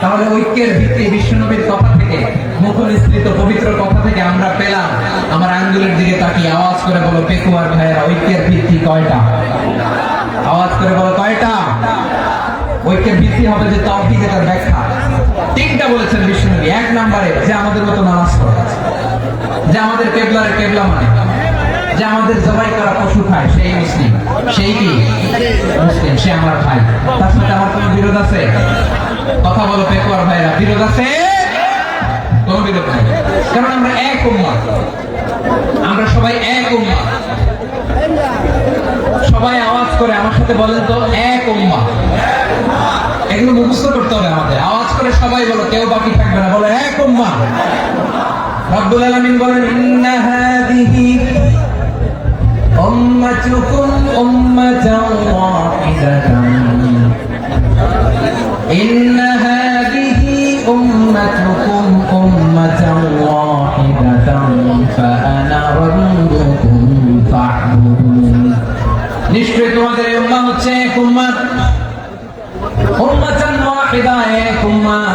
তাহলে ঐক্যের ভিত্তি বিশ্বনবীর কথা থেকে, মুখনিসৃত পবিত্র কথা থেকে আমরা পেলাম। আমার আঙ্গুলের দিকে তাকিয়ে আওয়াজ করে বলো পেকুয়ার ভাইয়েরা, ঐক্যের ভিত্তি কয়টা? আওয়াজ করে বলো কয়টা? ঐক্যের ভিত্তি হবে যে তাওহীদ, এর ব্যাখ্যা তিনটা বলেছেন বিশ্বনবী। এক নম্বরে যে আমাদের মতো নামাজ পড়ে, যে আমাদের কেবলার কেবলা মানে, যে আমাদের জবাই করা পশু খায় সেই মুসলিম, সেই কি মুসলিম, সে আমার ভাই। তার সাথে আমার কোনো বিরোধ আছে? কথা বলো পেকুয়ার ভাইরা, বিরোধ আছে? কোনো বিরোধ নাই, কারণ আমরা এক উম্মাহ, আমরা সবাই এক উম্মাহ। সবাই আওয়াজ করে আমার সাথে বলেন তো, এক উম্মাহ। এগুলো মুখস্থ করতে হবে আমাদের। আওয়াজ করে সবাই বলো, কেউ বাকি থাকবে না, বলো এক উম্মাহ। রব্বুল আলামিন বলেন, ইন্না হাযিহি উম্মাতুকুম উম্মাতান ওয়াহিদাতান, ইন্না হাযিহি উম্মাতুকুম উম্মাতান ওয়াহিদাতান ফাআনা রাব্বুকুম ফা'বুদুন। নিশ্চয়ই তোমাদের এই উম্মাহ হচ্ছে এক উম্মাহ, উম্মাতান ওয়াহিদা, এক উম্মাহ।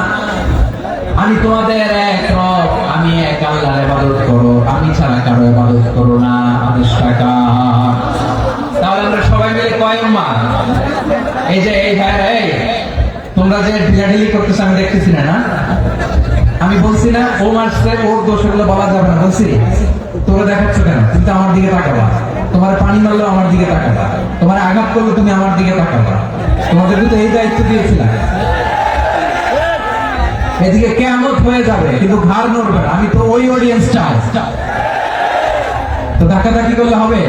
আমি তোমাদের এক রব, আমি এক আল্লাহর ইবাদত করো, আমি ছাড়া কারো ইবাদত করো না। আদেশটা কার? তাহলে আমরা সবাই মিলে কয় উম্মাহ? এই যে এই ভাইরা, এই তোমরা যে ঢিলাঢিলি করতেছ আমি দেখতেছি না, না আমি বলছি না ও মারছে ওর দোষ, এগুলো বলা যাবে না বলছি? তোমরা দেখাচ্ছ কেন? তুমি তো আমার দিকে তাকাবা। তোমার পানি মারলেও আমার দিকে তাকাবা, তোমার আঘাত করলে তুমি আমার দিকে তাকাবা। তোমাদের তো এই দায়িত্ব দিয়েছিলাম। এদিকে কিয়ামত হয়ে যাবে কিন্তু ঘাড় নড়বে না, আমি তো ওই অডিয়েন্স চাই। তো ধাক্কাধাক্কি করলে হবে?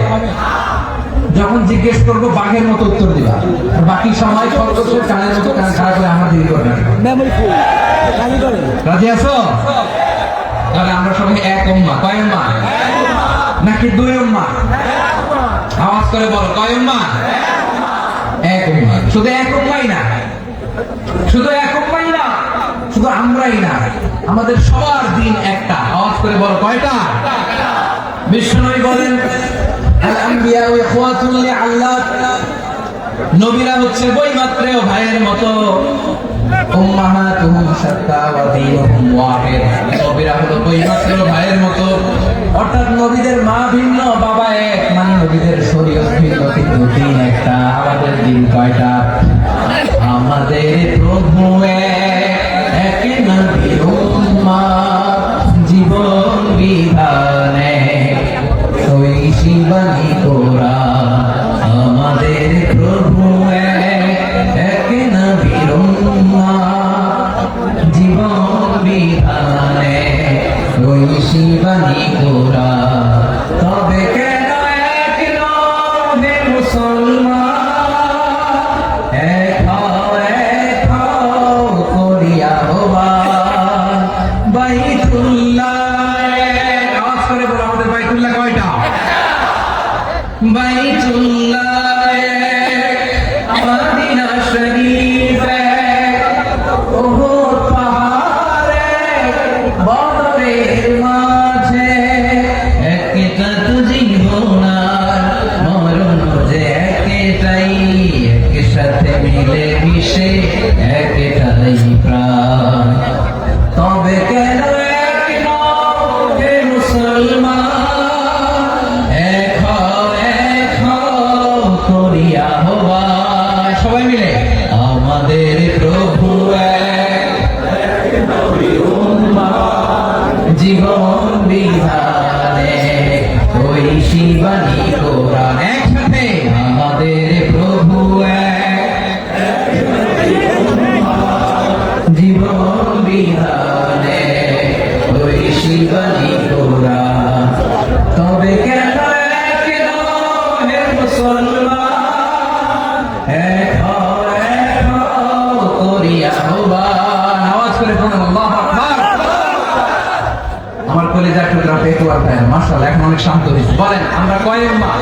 যখন জিজ্ঞেস করবো বাঘের মতো উত্তর দিবা, আর বাকি সময় খরগোশের কানের মতো কান খাড়া করে আমার দিকে করবে। রাজি আছো? তাহলে আমরা সবাই এক উম্মাহ। কয় উম্মাহ? নাকি দুই উম্মাহ? আওয়াজ করে বলো, কয় উম্মাহ? এক উম্মাহ। শুধু এক উম্মাহই না, শুধু এক উম্মাহই না, শুধু আমরাই না, আমাদের সবার দিন একটা। আওয়াজ করে বলো কয়টা? বিশ্বনবী বলেন, আল আম্বিয়া ইখওয়াতুল লিআল্লাত, নবীরা হচ্ছে বৈমাত্রেয় ভাইয়ের মতো। উম্মাহাতুহুম শাত্তা ওয়া দীনুহুম ওয়াহিদ, নবীরা হলো বৈমাত্রেয় ভাইয়ের মতো। অর্থাৎ নবীদের মা ভিন্ন, বাবা এক, মানে নবীদের শরীয়ত ভিন্ন, কিন্তু দিন একটা। আমাদের দিন কয়টা? আমাদের প্রভু এক, নবীর উম্মাহ, জীবন বিধানে ঐশী বাণী কোরআন। আমাদের প্রভু এক, নবীর উম্মাহ, জীবন বিধানে ঐশী বাণী কোরআন। তবে কেন এক নহে মুসলমান, এক করিয়া হবা বাইতুল্লাহ। আওয়াজ করে বলো, আমাদের বাইতুল্লাহ কয়টা? বাইতুল্লাহ, মদিনা শরীফ, উহুদ পাহাড়ে, বদরের মাঝে, একটা তো জীবনার মরণ যে একটাই, একসাথে মিলে মিশে একটাই প্রাণ। তবে কেন এক নহে মুসলমান, এক করিয়া হবা। সবাই মিলে আমাদের প্রভু এক, নবীর উম্মাহ, জীবন বিধানে ঐশী বাণী কোরআন। একসাথে আমাদের প্রভু এক, জীবন বিধানে ঐশী বাণী কোরআন। তবে কেন এক নহে মুসলমান, এক করিয়া আহ্বান। আওয়াজ করে বলুন আল্লাহু আকবার। আমার কলিজার টুকরা পেকুয়ার ভাই, মাশাআল্লাহ, এখন অনেক শান্ত হয়েছে। বলেন আমরা কয় উম্মাহ?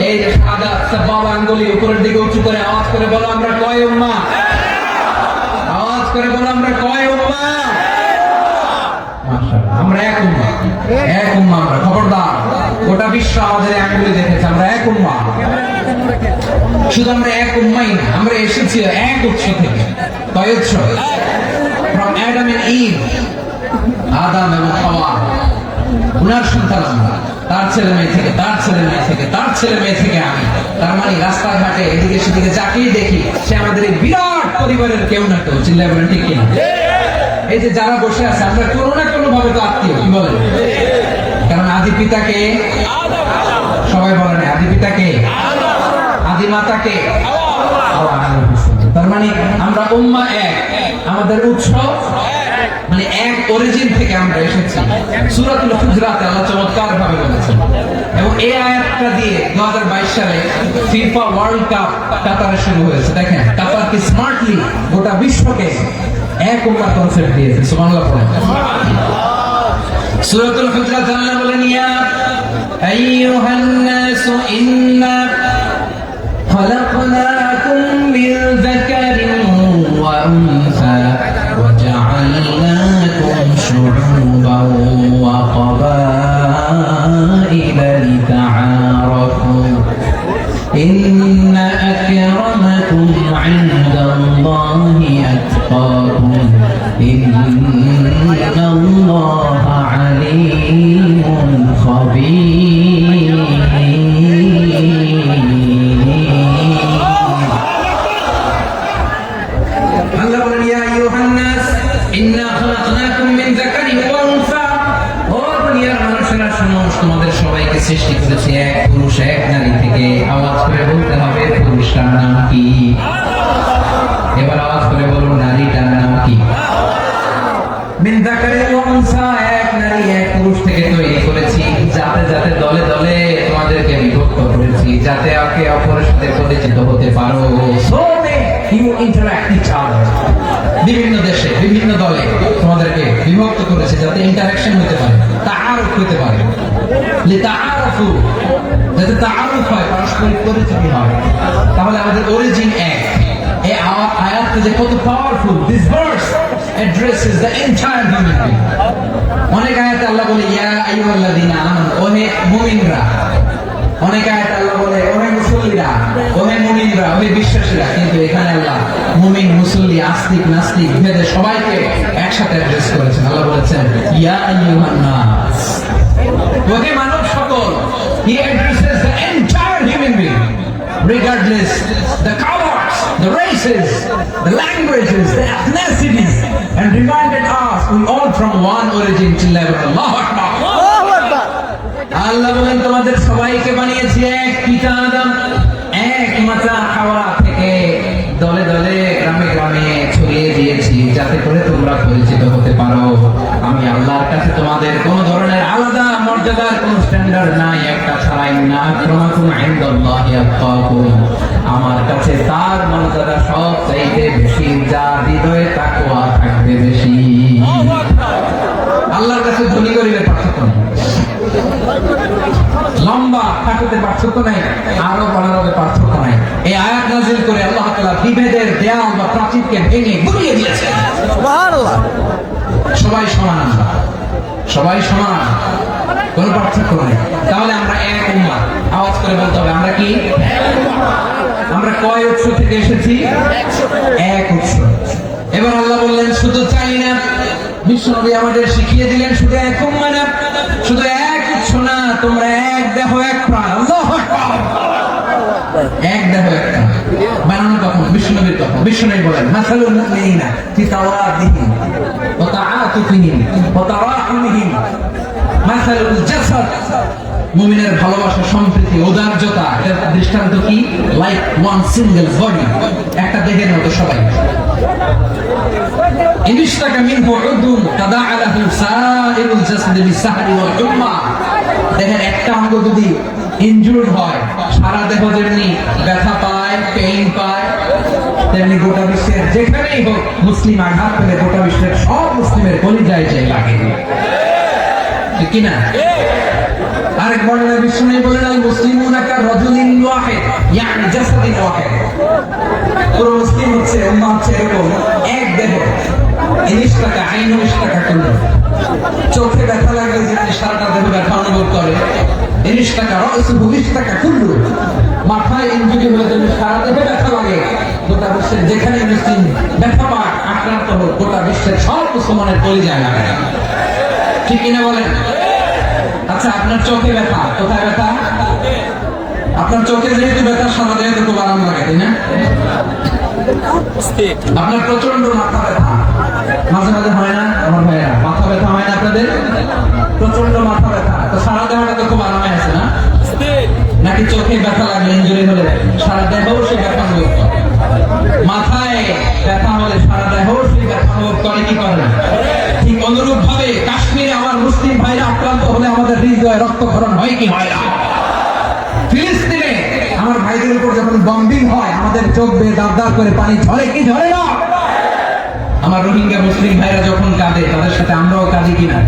এই যে সাদা সাবাব আঙ্গুলি উপরের দিকে উঁচু করে আওয়াজ করে বলো, আমরা কয় উম্মাহ? আওয়াজ করে বলো, আমরা কয় উম্মাহ? মাশাআল্লাহ, আমরা এক উম্মাহ, এক উম্মাহ আমরা। খবরদার, গোটা বিশ্ব আমাদের আঙ্গুলি দেখেছে, আমরা এক উম্মাহ। শুধু আমরা এক উম্মাহই না, আমরা এসেছি এক উৎস থেকে। কয় উৎস? From Adam and Eve, আদম এবং হাওয়া, উনার সন্তান আমরা, তার ছেলে মেয়ে থেকে, তার ছেলে মেয়ে থেকে, তার ছেলে মেয়ে থেকে আমি। তার মানে রাস্তাঘাটে এদিকে সেদিকে যাকেই দেখি সে আমাদের এই বিরাট পরিবারের কেউ না কেউ। চিল্লায় বলেন ঠিক কিনা? এই যে যারা বসে আছে আমরা কোনো না কোনো ভাবে তো আত্মীয়, কি বলেন? কারণ আদি পিতাকে সবাই বলে না, আদি পিতাকে, আদি মাতাকে। তার মানে আমরা উম্মাহ এক, আমাদের উৎস মানে এক অরিজিন থেকে আমরা এসেছি। সূরাতুল হুজরাতে আল্লাহ চমৎকার ভাবে বলেছেন। এবং এই আয়াতটা দিয়ে 2022 সালে ফিফা ওয়ার্ল্ড কাপ কাতারে শুরু হয়েছে। দেখেন কাতার কি স্মার্টলি গোটা বিশ্বকে এক উম্মাহ কনসেপ্ট দিয়েছে। সুবহানাল্লাহ পড়েন। সূরাতুল হুজরাত আল্লাহ বলেন, ইয়া আইয়ুহান নাসু ইন্না خلقناكم من ذكر وأنثى وجعلناكم شعوبا وقبائل لتعارفوا إن أكرمكم عند الله أتقاكم إن الله عليم خبير। তোমাদের সবাইকে সৃষ্টি করেছে এক পুরুষ এক নারী থেকে। আওয়াজ করে বলতে হবে পুরুষটার নাম কি? এবার আওয়াজ করে বলুন নারীটার নাম কি? মিন যাকারিন ওয়া উনসা, এক নারী এক পুরুষ থেকে তৈরি করেছি। যাতে যাতে দলে দলে তোমাদেরকে বিভক্ত করেছি, যাতে একে অপরের সাথে পরিচিত হতে পারো। So you interact each other. বিভিন্ন দেশে বিভিন্ন দলে তোমাদেরকে বিভক্ত করেছে যাতে ইন্টারঅ্যাকশন হতে পারে, তাআরুফ হতে পারে। লিতাআরফু, যাতে তাআরুফ হয়, পারস্পরিক পরিচিতি হয়। তাহলে আমাদের অরিজিন এক। এই আয়াতটা যে কত powerful. This verse addresses the entire human being. অনেক আয়াতে আল্লাহ বলে ইয়া আইয়ুহাল্লাযীনা আমানু, ওহে মুমিনরা। অনেক আয়াতে আল্লাহ বলে ওহে মুসল্লিরা, ওহে মুমিনরা, ওহে বিশ্বাসীরা। কিন্তু এখানে আল্লাহ মুমিন মুসল্লি আস্তিক নাস্তিক ভেদে সবাইকে একসাথে অ্যাড্রেস করেছেন। আল্লাহ বলেছেন ইয়া আইয়ুহান নাস, ওহে মানব সকল। He addresses the entire human being regardless the colors, the races, the languages, the ethnicities, and reminded us we all from one origin to level. Allahu Akbar. আল্লাহ বলেন তোমাদের সবাইকে বানিয়েছি এক পিতা আদম, এক মাতা হাওয়া থেকে। দলে দলে গ্রামে গ্রামে ছড়িয়ে দিয়েছি যাতে করে তোমরা পরিচিত হতে পারো। আমি আল্লাহর কাছে তোমাদের কোন ধরনের আলাদা মর্যাদার কোন স্ট্যান্ডার্ড নাই, একটা ছাড়াই না। আক্রামাকুম ইনদাল্লাহি আতকাকুম, আমার কাছে তার মর্যাদা সব চাইতে বেশি, যার হৃদয়ে তাকওয়া থাকবে বেশি। আল্লাহর কাছে ধনী গরিবের পার্থক্য নেই, লম্বা খাটোতে পার্থক্য নাই, আরো বড় পার্থক্য নাই। এই আয়াত নাযিল করে আল্লাহ তাআলা বিভেদের দেয়াল বা প্রাচীরকে ভেঙে গুড়িয়ে দিয়েছেন। সুবহানাল্লাহ। সবাই সমান, সবাই সমান, কোনো পার্থক্য নেই। তাহলে আমরা এক উম্মাহ। আওয়াজ করে বলতে হবে আমরা কি? আমরা কয় উৎস থেকে এসেছি? এক উৎস। এবার আল্লাহ বললেন শুধু চাই না, বিশ্বনবী আমাদের শিখিয়ে দিলেন শুধু এক উম্মাহ না, শুধু এক উৎস না, তোমরা এক দেহ এক প্রাণ। আল্লাহু আকবার। এক দেহ এক প্রাণ বানানো কখন? বিশ্বনবীর কথা। বিশ্বনবী বলেন মাসালুল মুমিনিনা ফি তাওয়াদিহিম ওয়া তাআতুফিহিম ওয়া তারাহুমিহিম মাসালুল জাসাদ, মুমিনের ভালোবাসা, সম্প্রীতি, উদারতা, এর দৃষ্টান্ত কি? লাইক ওয়ান সিঙ্গেল বডি, একটা দেহের মতো সবাই। ইনশতাকা মিনহু উদুন তাদাআ লাহু সাইরুল জাসাদি বিসাহরি ওয়াল হুম্মা। দেখেন একটা অঙ্গ যদি ইনজুর্ড হয়, সারা দেহ যেমনি ব্যথা পায়, পেইন পায়, তেমনি গোটা বিশ্বের যেখানেই হোক মুসলিম আঘাত পেলে গোটা বিশ্বের সব মুসলিমের কলিজায় যায় লাগে, ঠিক কি না? আরেক বর্ণনায় বিশ্বনবী বলেন আল মুসলিমুনা কা রাজুলিন ওয়াহিদ, ইয়ানি জাসাদিন ওয়াহিদ। পুরো মুসলিম হচ্ছে, উম্মাহ হচ্ছে এরকম এক দেহ। ইনশতাকা আইনু ইশতাকা কুল্লু, চোখে ব্যথা লাগলে যেমনি সারাটা দেহ ব্যথা অনুভব করে, ইনশতাকা রাসুহু ইশতাকা কুল্লু, মাথায় ইনজুরি হলে যেমনি সারা দেহে ব্যথা লাগে, গোটা বিশ্বের যেখানে মুসলিম ব্যথা পাক আক্রান্ত হোক, গোটা বিশ্বের সব মুসলমানের কলিজায় লাগায়। ঠিক কিনা বলেন? আচ্ছা, আপনার চোখে ব্যথা, কোথায় ব্যথা? আপনার চোখে যেহেতু ব্যথা, সারা দেহে তো খুব আরাম লাগে, তাই না? আপনার প্রচন্ড মাথা ব্যথা মাঝে মাঝে হয় না? আমার ভাইয়া, মাথা ব্যথা হয় না আপনাদের? প্রচন্ড মাথা ব্যথা, তো সারা দেহটা তো খুব আরামে আছে না? নাকি চোখে ব্যথা লাগলে, ইনজুরি হলে সারা দেহ সে ব্যথা অনুভব করে? মাথায় ব্যথা হলে সারা দেহ সে ব্যথা অনুভব করে কি করে না? ঠিক অনুরূপ ভাবে কাশ্মীরে আমার মুসলিম ভাইরা আক্রান্ত হলে আমাদের হৃদয়ে রক্তক্ষরণ হয় কি হয় না? ফিলিস্তিনে আমার ভাইদের উপর যখন বম্বিং হয়, আমাদের চোখ বেয়ে দাঁত দাঁত করে পানি ঝরে কি ঝরে না? আমার রোহিঙ্গা মুসলিম ভাইরা যখন কাঁদে, তাদের সাথে আমরাও কাঁদি কিনা?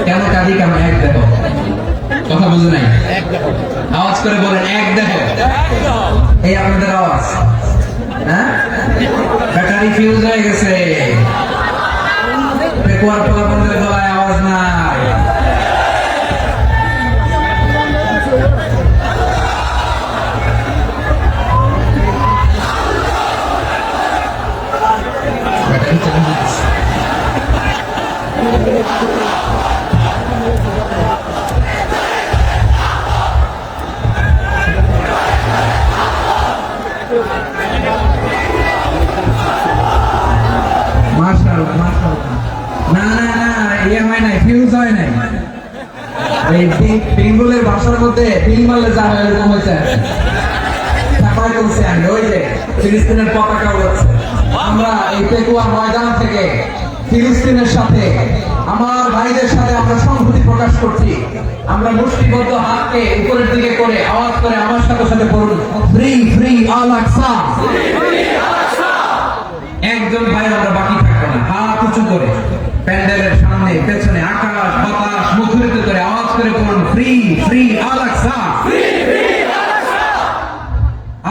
কেন কাঁদি? কেন? এক দেখো, কথা বুঝে নাই? আওয়াজ করে বলেন, এক দেখো। এই আপনাদের আওয়াজ, হ্যাঁ? ব্যাটারি ফিউজ হয়ে গেছে, পেকুয়ার পোলাপনদের গলায় আওয়াজ নাই। বেঙ্গলের ভাষার মধ্যে বিল মারলে যা হয় এরকম হয়েছে। ওই যে ফিলিস্তিনের পতাকা উড়াচ্ছে। আমরা এই পেকুয়া ময়দান থেকে ফিলিস্তিনের সাথে, আমার ভাইদের সাথে আমরা সংহতি প্রকাশ করছি। আমরা মুষ্টিবদ্ধ হাতকে উপরের দিকে করে আওয়াজ করে আমার সাথে সাথে বলুন, ফ্রি ফ্রি আল আকসা। একজন ভাই আমরা বাকি থাকবো না, হাত উঁচু করে প্যান্ডেলের সামনে পেছনে আকাশ বাতাস মুখরিত করে আওয়াজ করে বলুন, ফ্রি ফ্রি আল আকসা।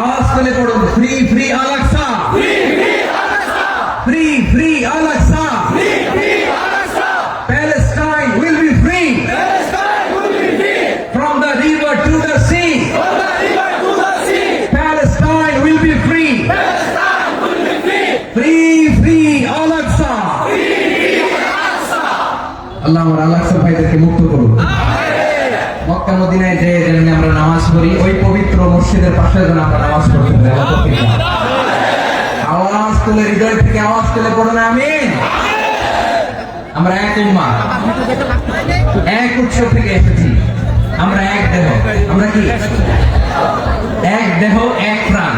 আওয়াজ করে পড়ুন, free free Al Aqsa, free free Al Aqsa. Palestine will be free from the river to the sea. Palestine will be free. Free free Al Aqsa. আল্লাহ আমার আল আকসা ভাইদেরকে মুক্ত করুন। মক্কা মদিনায় যে যেন আমরা নামাজ পড়ি, ওই পবিত্র মসজিদের পাশে যেন আমরা নামাজ পড়তে পারি। আওয়াজ তুলে, হৃদয় থেকে আওয়াজ তুলে পড়ুন আমিন। আমরা এক উম্মাহ, এক উৎস থেকে এসেছি। আমরা এক দেহ, আমরা কি এক দেহ এক প্রাণ।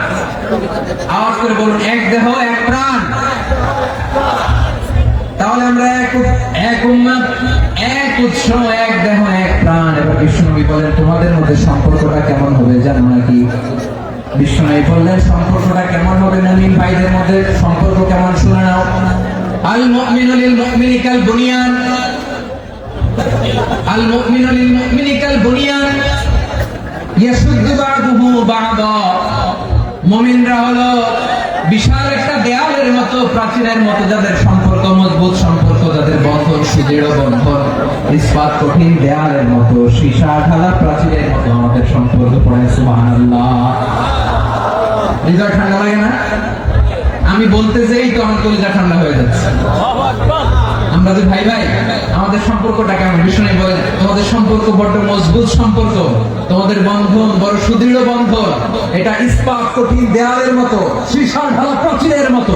আওয়াজ করে বলুন, এক দেহ এক প্রাণ। তাহলে আমরা এক উম্মাহ, এক উৎস, এক দেহ এক প্রাণ। এবার বিশ্বনবী বলেন, তোমাদের মধ্যে সম্পর্কটা কেমন হবে জানো নাকি? বিশ্বনবী বললেন, সম্পর্কটা কেমন হবে মুমিন ভাইদের মধ্যে? সম্পর্ক কেমন শুনে নাও। আল মুমিনু লিল মুমিনি কাল বুনিয়ান, আল মুমিনু লিল মুমিনি কাল বুনিয়ান ইয়াশুদ্দু বা'দুহু বা'দা। মুমিনরা হলো বিশাল একটা দেয়ালের মতো, প্রাচীরের মতো, যাদের সম্পর্ক মজবুত, সম্পর্ক যাদের বন্ধন সুদৃঢ় বন্ধন, ইস্পাত কঠিন দেয়ালের মতো, সীসা ঢালা প্রাচীরের মতো আমাদের সম্পর্ক। পড়ে সুবহানাল্লাহ। হৃদয় ঠান্ডা লাগে না? আমি বলতে যেই তো আমার কলিজা ঠান্ডা হয়ে যাচ্ছে। আমরা যে ভাই ভাই, আমাদের সম্পর্কটা কেমন? বিষ্ণু বলেন, তোমাদের সম্পর্ক বড় মজবুত সম্পর্ক, তোমাদের বন্ধন বড় সুদৃঢ় বন্ধন। এটা ইস্পাত কঠিন দেয়ালের মতো, সীসার ঢালা প্রাচীরের মতো,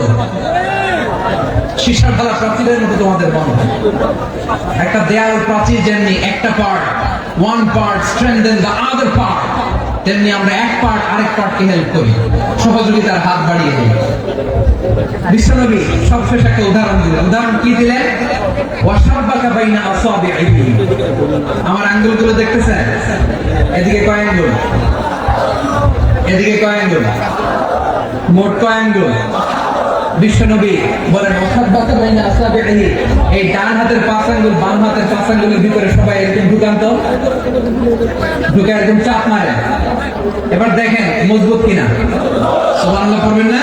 সীসার ঢালা প্রাচীরের মতো তোমাদের বন্ধন। একটা দেয়াল প্রাচীর যেমনি একটা part, one part strengthen the other part, তেমনি আমরা এক পার্ট আরেক পার্টকে হেল্প করি, সহযোগিতার হাত বাড়িয়ে দিই। বিশ্বনবী সবশেষ একটা উদাহরণ দিলেন। উদাহরণ কি দিলেন? ওয়াশাব্বাকা বাইনা আসাবিহি। আমার আঙ্গুলগুলো দেখতেছেন? এদিকে কয় আঙ্গুল? এদিকে কয় আঙ্গুল? মোট কয় আঙ্গুল? বিশ্বনবী বলেন, ওয়াশাব্বাকা বাইনা আসাবিহি। এই ডান হাতের 5 আঙ্গুল বাম হাতের 5 আঙ্গুলের ভিতরে সবাই এরকম ঢুকান্ত, ঢুকে একদম চাপ মারে। এবার দেখেন মজবুত কিনা। সুবহানাল্লাহ পড়বেন না?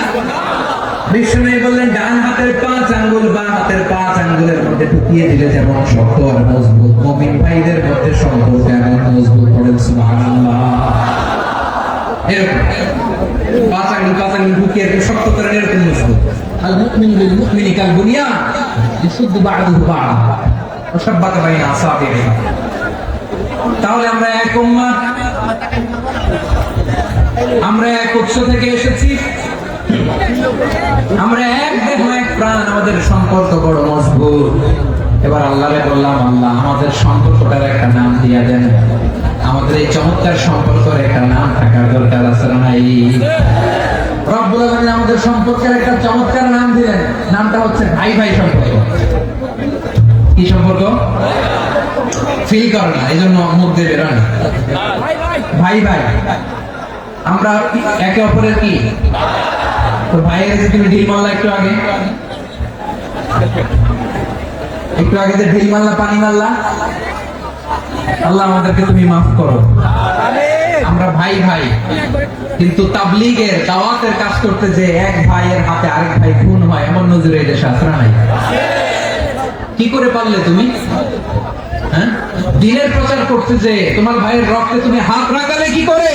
বিষ্ণু বললেন, ডান হাতের 5 আঙ্গুল বাম হাতের 5 আঙ্গুলের মধ্যে ঢুকিয়ে দিলে যেমন শক্ত আর মজবুত, মুমিন ভাইদের মধ্যে সম্পর্ক এমন মজবুত। পড়েন সুবহানাল্লাহ। এরকম পাঁচ আঙ্গুল ঢুকিয়ে শক্ত করে এরকম মজবুত। আল মুমিনু লিল মুমিনি কাল বুনিয়ান ইয়াশুদ্দু বা'দুহু বা'দা ওয়া শাব্বাকা বাইনা আসাবিহি। তাহলে আমরা এক উম্মাহ, আমরা এক উৎস থেকে এসেছি, আমরা এক দেহ এক প্রাণ, আমাদের সম্পর্ক বড় মজবুত। এবার আল্লাহরে বললাম, আল্লাহ আমাদের সম্পর্কটার একটা নাম দিয়া দেন। আমাদের এই চমৎকার সম্পর্কের একটা নাম থাকার দরকার আছে না নাই? রব্বুল আলামিন আমাদের সম্পর্কের একটা চমৎকার নাম দিলেন, নামটা হচ্ছে ভাই ভাই সম্পর্ক। কি সম্পর্ক? ফিল করে না, এই জন্য মুখ দিয়ে বেরোয় না। ভাই ভাই, আমরা একে অপরের কি? তো ভাইয়ের যে তুমি ঢিল মারলা একটু আগে যে ঢিল মারলা, পানি মারলা, আল্লাহ আমাদেরকে তুমি মাফ করো। আমরা ভাই ভাই, কিন্তু তাবলীগের দাওয়াতের কাজ করতে যে এক ভাইয়ের হাতে আরেক ভাই খুন হয়, এমন নজরে এই দেশে আছে না নাই? কি করে পারলে তুমি? হ্যাঁ, দিনের প্রচার করতে যে তোমার ভাইয়ের রক্তে তুমি হাত রাখালে কি করে?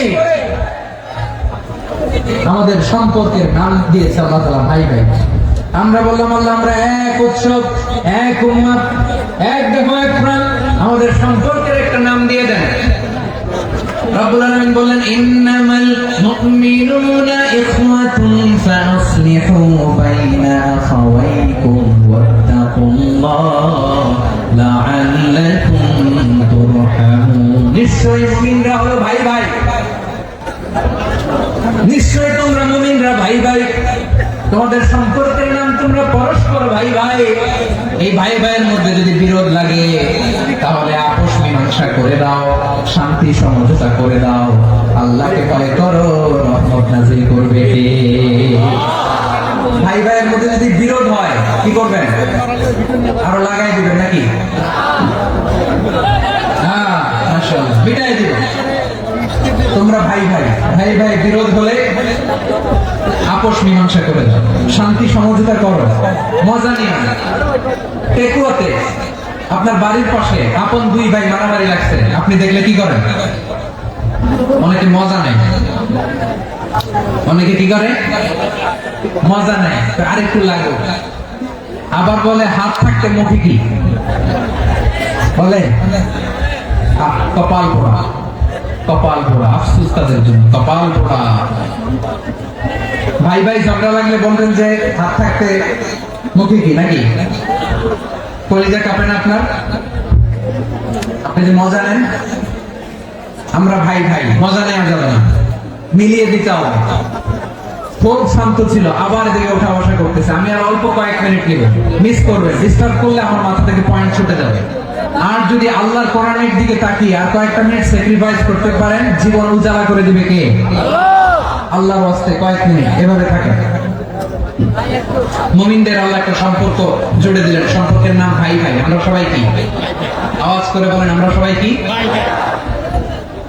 আমাদের সম্পর্কের নাম দিয়েছে আল্লাহ তাআলা ভাই ভাই। আমরা বললাম, আল্লাহ আমরা এক উৎসব, এক উম্মাহ, এক দেহ এক প্রাণ, আমাদের সম্পর্কের একটা নাম দিয়ে দেন। রব্বুল আলামিন বললেন, ইন্নামাল মুমিনুনা ইখওয়াতুন ফাসলিহু বাইনা আখাওয়াইকুম ওয়াত্তাকুল্লাহ লাআল্লাকুম তুরহামুন। নিশ্চয়ই মুমিনরা হলো ভাই ভাই, নিশ্চয়ই তোমরা মুমিনরা ভাই ভাই, তোমাদের সম্পর্কের নাম তোমরা পরস্পর ভাই ভাই। এই ভাই ভাইয়ের মধ্যে যদি বিরোধ লাগে তাহলে আপোষ মীমাংসা করে দাও, শান্তি সমঝোতা করে দাও। আল্লাহকে ভয় করো, রহমত নাযিল করবে কে? ভাই ভাইয়ের মধ্যে যদি বিরোধ হয় কি করবেন? আরো লাগাই দিবেন নাকি? হ্যাঁ, মাশাআল্লাহ, বিটাই দিবেন। তোমরা ভাই ভাই, ভাই ভাই বিরোধ হলে আপোষ মীমাংসা করে দাও, শান্তি সমঝোতা করো, মজা নিয়ে। টেকুয়াতে আপনার বাড়ির পাশে আপন দুই ভাই মারামারি লাগছে, আপনি দেখলে কি করেন? অনেকে মজা নেয়, অনেকে কি করে? মজা নেয়, আরেকটু লাগো। আবার বলে হাত থাকতে মুখে কি বলে? কপাল পোড়া, কপাল পোড়া। আফসোস তাদের জন্য, কপাল পোড়া। ভাই ভাই ঝগড়া লাগলে বলবেন যে হাত থাকতে মুখে কি, নাকি? কলিজা কাঁপে না আপনার? আপনি যে মজা নেন। আমরা ভাই ভাই, মজা নেওয়া যাবে না, মিলিয়ে দিতে হবে। খুব শান্ত ছিল, আবার এদিকে ওঠা বসা করতেছে। আমি আর অল্প কয়েক মিনিট নিব, মিস করবে। ডিস্টার্ব করলে আমার মাথা থেকে পয়েন্ট ছুটে যাবে। আর যদি আল্লাহর কোরআনের দিকে তাকিয়ে আর কয়েকটা মিনিট স্যাক্রিফাইস করতে পারেন, জীবন উজালা করে দিবে কে? আল্লাহর ওয়াস্তে কয়েক মিনিট এভাবে থাকে। মুমিনদের আল্লাহ একটা সম্পর্ক জুড়ে দিলেন, সম্পর্কের নাম ভাই ভাই। আমরা সবাই কি? আওয়াজ করে বলেন, আমরা সবাই কি?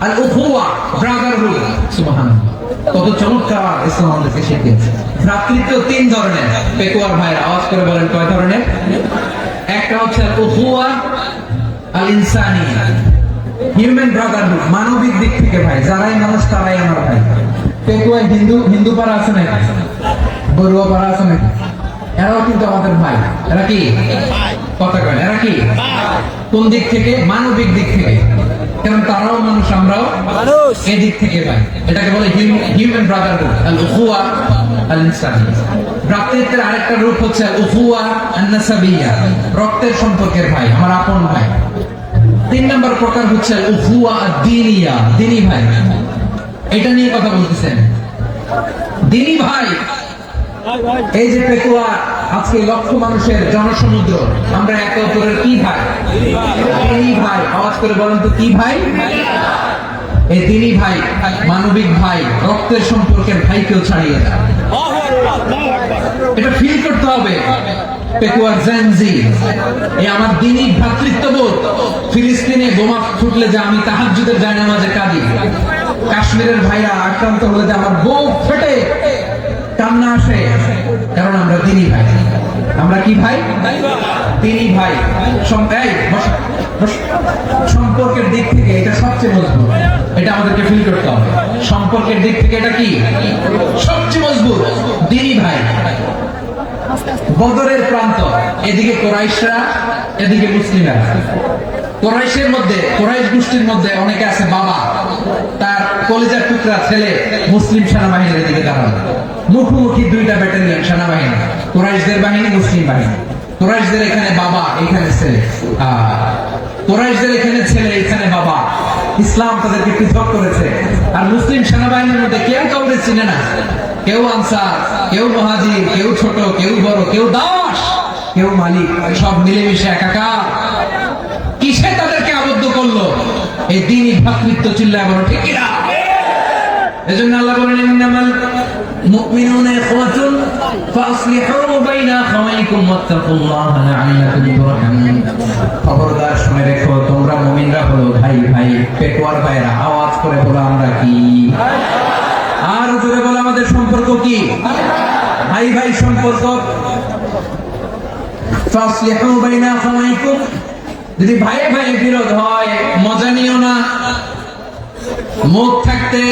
আল উখুওয়া, ব্রাদারহুড। সুবহানাল্লাহ, কত চমৎকার ইসলাম আমাদেরকে শিখিয়েছে। ভ্রাতৃত্ব তিন ধরনের। পেকুয়ার ভাইরা আওয়াজ করে বলেন, কয় ধরনের? একটা হচ্ছে আল উখুওয়া আল ইনসানিয়া, হিউম্যান ব্রাদারহুড, মানবিক দিক থেকে ভাই। যারাই মানুষ তারাই আমার ভাই। পেকুয়ায় হিন্দু পাড়া আছে নাকি? বড়ুয়া পাড়া আছে নাকি? এরাও কিন্তু আমাদের ভাই। এরা কি কথা কয়? এরা কি? কোন দিক থেকে? মানবিক দিক থেকে। কারণ তারাও মানুষ, আমরাও মানুষ, এই দিক থেকে ভাই। এটাকে বলে হিউম্যান ব্রাদারহুড, আল উখুওয়া আল ইনসানিয়া। ভ্রাতৃত্বের আরেকটা রূপ হচ্ছে আল উখুওয়া আন নাসাবিয়্যা, রক্তের সম্পর্কের ভাই, আমার আপন ভাই। তিন নম্বর প্রকার হচ্ছে আল উখুওয়া আদ-দীনিয়া, দ্বীনি ভাই। এটা নিয়ে কথা বলতেছেন, দ্বীনি ভাই। এই যে পেকুয়া আজকে লক্ষ মানুষের জনসমুদ্র, আমরা একে অপরের কি ভাই? দ্বীনি ভাই। আওয়াজ করে বলেন তো, কি ভাই? এই দ্বীনি ভাই, মানবিক ভাই, রক্তের সম্পর্কের ভাইকেও ছাড়িয়ে যায়। এটা ফিল করতে হবে। পেকুয়ার জেনজি, এই আমার দ্বীনি ভ্রাতৃত্ববোধ। ফিলিস্তিনে বোমা ফুটলে যে আমি তাহাজ্জুদের জায়নামাজে কাঁদি, কাশ্মীরের ভাইরা আক্রান্ত হলে যে আমার বুক ফেটে কান্না আসে, কারণ আমরা দ্বীনি ভাই। আমরা কি ভাই? তিনি ভাই। সম্পর্কের দিক থেকে এটা সবচেয়ে মজবুত, এটা আমাদেরকে ফিল করতে হবে। সম্পর্কের দিক থেকে এটা কি সবচেয়ে মজবুত? তিনি ভাই। বদরের প্রান্ত, এদিকে কোরাইশরা, এদিকে মুসলিমরা। কোরাইশের মধ্যে, কোরাইশ গোষ্ঠীর মধ্যে অনেকে আছে বাবা, তার কলিজার টুকরা ছেলে মুসলিম সেনাবাহিনীর দিকে দাঁড়ানো, মুখোমুখি দুইটা ব্যাটালিয়ন সেনাবাহিনী, কোরাইশদের বাহিনী, মুসলিম বাহিনী। কোরাইশদের এখানে বাবা, এখানে ছেলে। কোরাইশদের এখানে ছেলে, এখানে বাবা। ইসলাম তাদেরকে পৃথক করেছে। আর মুসলিম সেনাবাহিনীর মধ্যে কেউ কাউকে চিনে না, কেউ আনসার, কেউ মুহাজির, কেউ ছোট, কেউ বড়, কেউ দাস, কেউ মালিক, সব মিলেমিশে একাকার। কিসে তাদেরকে আবদ্ধ করলো? এই দ্বীনি ভ্রাতৃত্ব। চিল্লায় বলো ঠিক কিনা? এজন্য আল্লাহ বলেন, ইন্নামাল মুমিনুনা ইখওয়াতুন ফাসলিহু বাইনা আখাওয়াইকুম ওয়াত্তাকুল্লাহা লাআল্লাকুম তুরহামুন। খবরদার শুনে রেখো, তোমরা মুমিনরা হলো ভাই ভাই, পেটওয়ার ভাইরা। আওয়াজ করে বলো আমরা কি? আর জোরে বলো আমাদের সম্পর্ক কি? ভাই ভাই সম্পর্ক। ফাসলিহু বাইনা আখাওয়াইকুম। যদি ভাইয়ে ভাইয়ে বিরোধ হয়, মজা নিও না। মুখ থাকতে,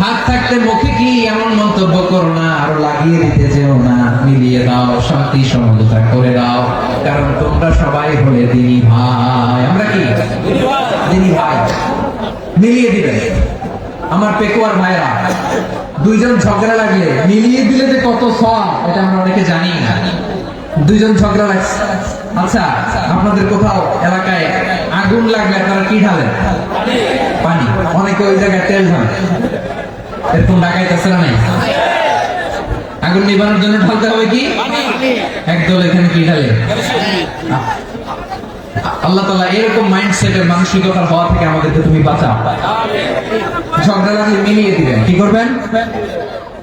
হাত থাকতে মুখে কি এমন মন্তব্য করো না, আরো লাগিয়ে দিতে যেও না। মিলিয়ে দাও, শান্তি সমঝোতা করে দাও, কারণ তোমরা সবাই হলে দিনী ভাই। আমরা কি দিনী ভাই? মিলিয়ে দিবে। আমার পেকুয়ার ভাইরা, দুইজন ঝগড়া লাগলে মিলিয়ে দিলে যে কত সওয়াব, এটা আমরা অনেকে জানি না। দুইজন ঝগড়া লাগছে, আচ্ছা আপনাদের কোথাও এলাকায় আগুন লাগলে আপনারা কি ঢালেন? পানি। অনেকে ওই জায়গায় তেল ঢালে। এরকম ডাকাইতেছে না? নাই। আগুন নিবানোর জন্য ঢালতে হবে কি? একদল এখানে কি ঢালে? আল্লাহ তাআলা এরকম মাইন্ডসেটের মানসিকতার হওয়া থেকে আমাদেরকে তুমি বাঁচাও। ঝগড়া লাগলে মিলিয়ে দিবেন। কি করবেন?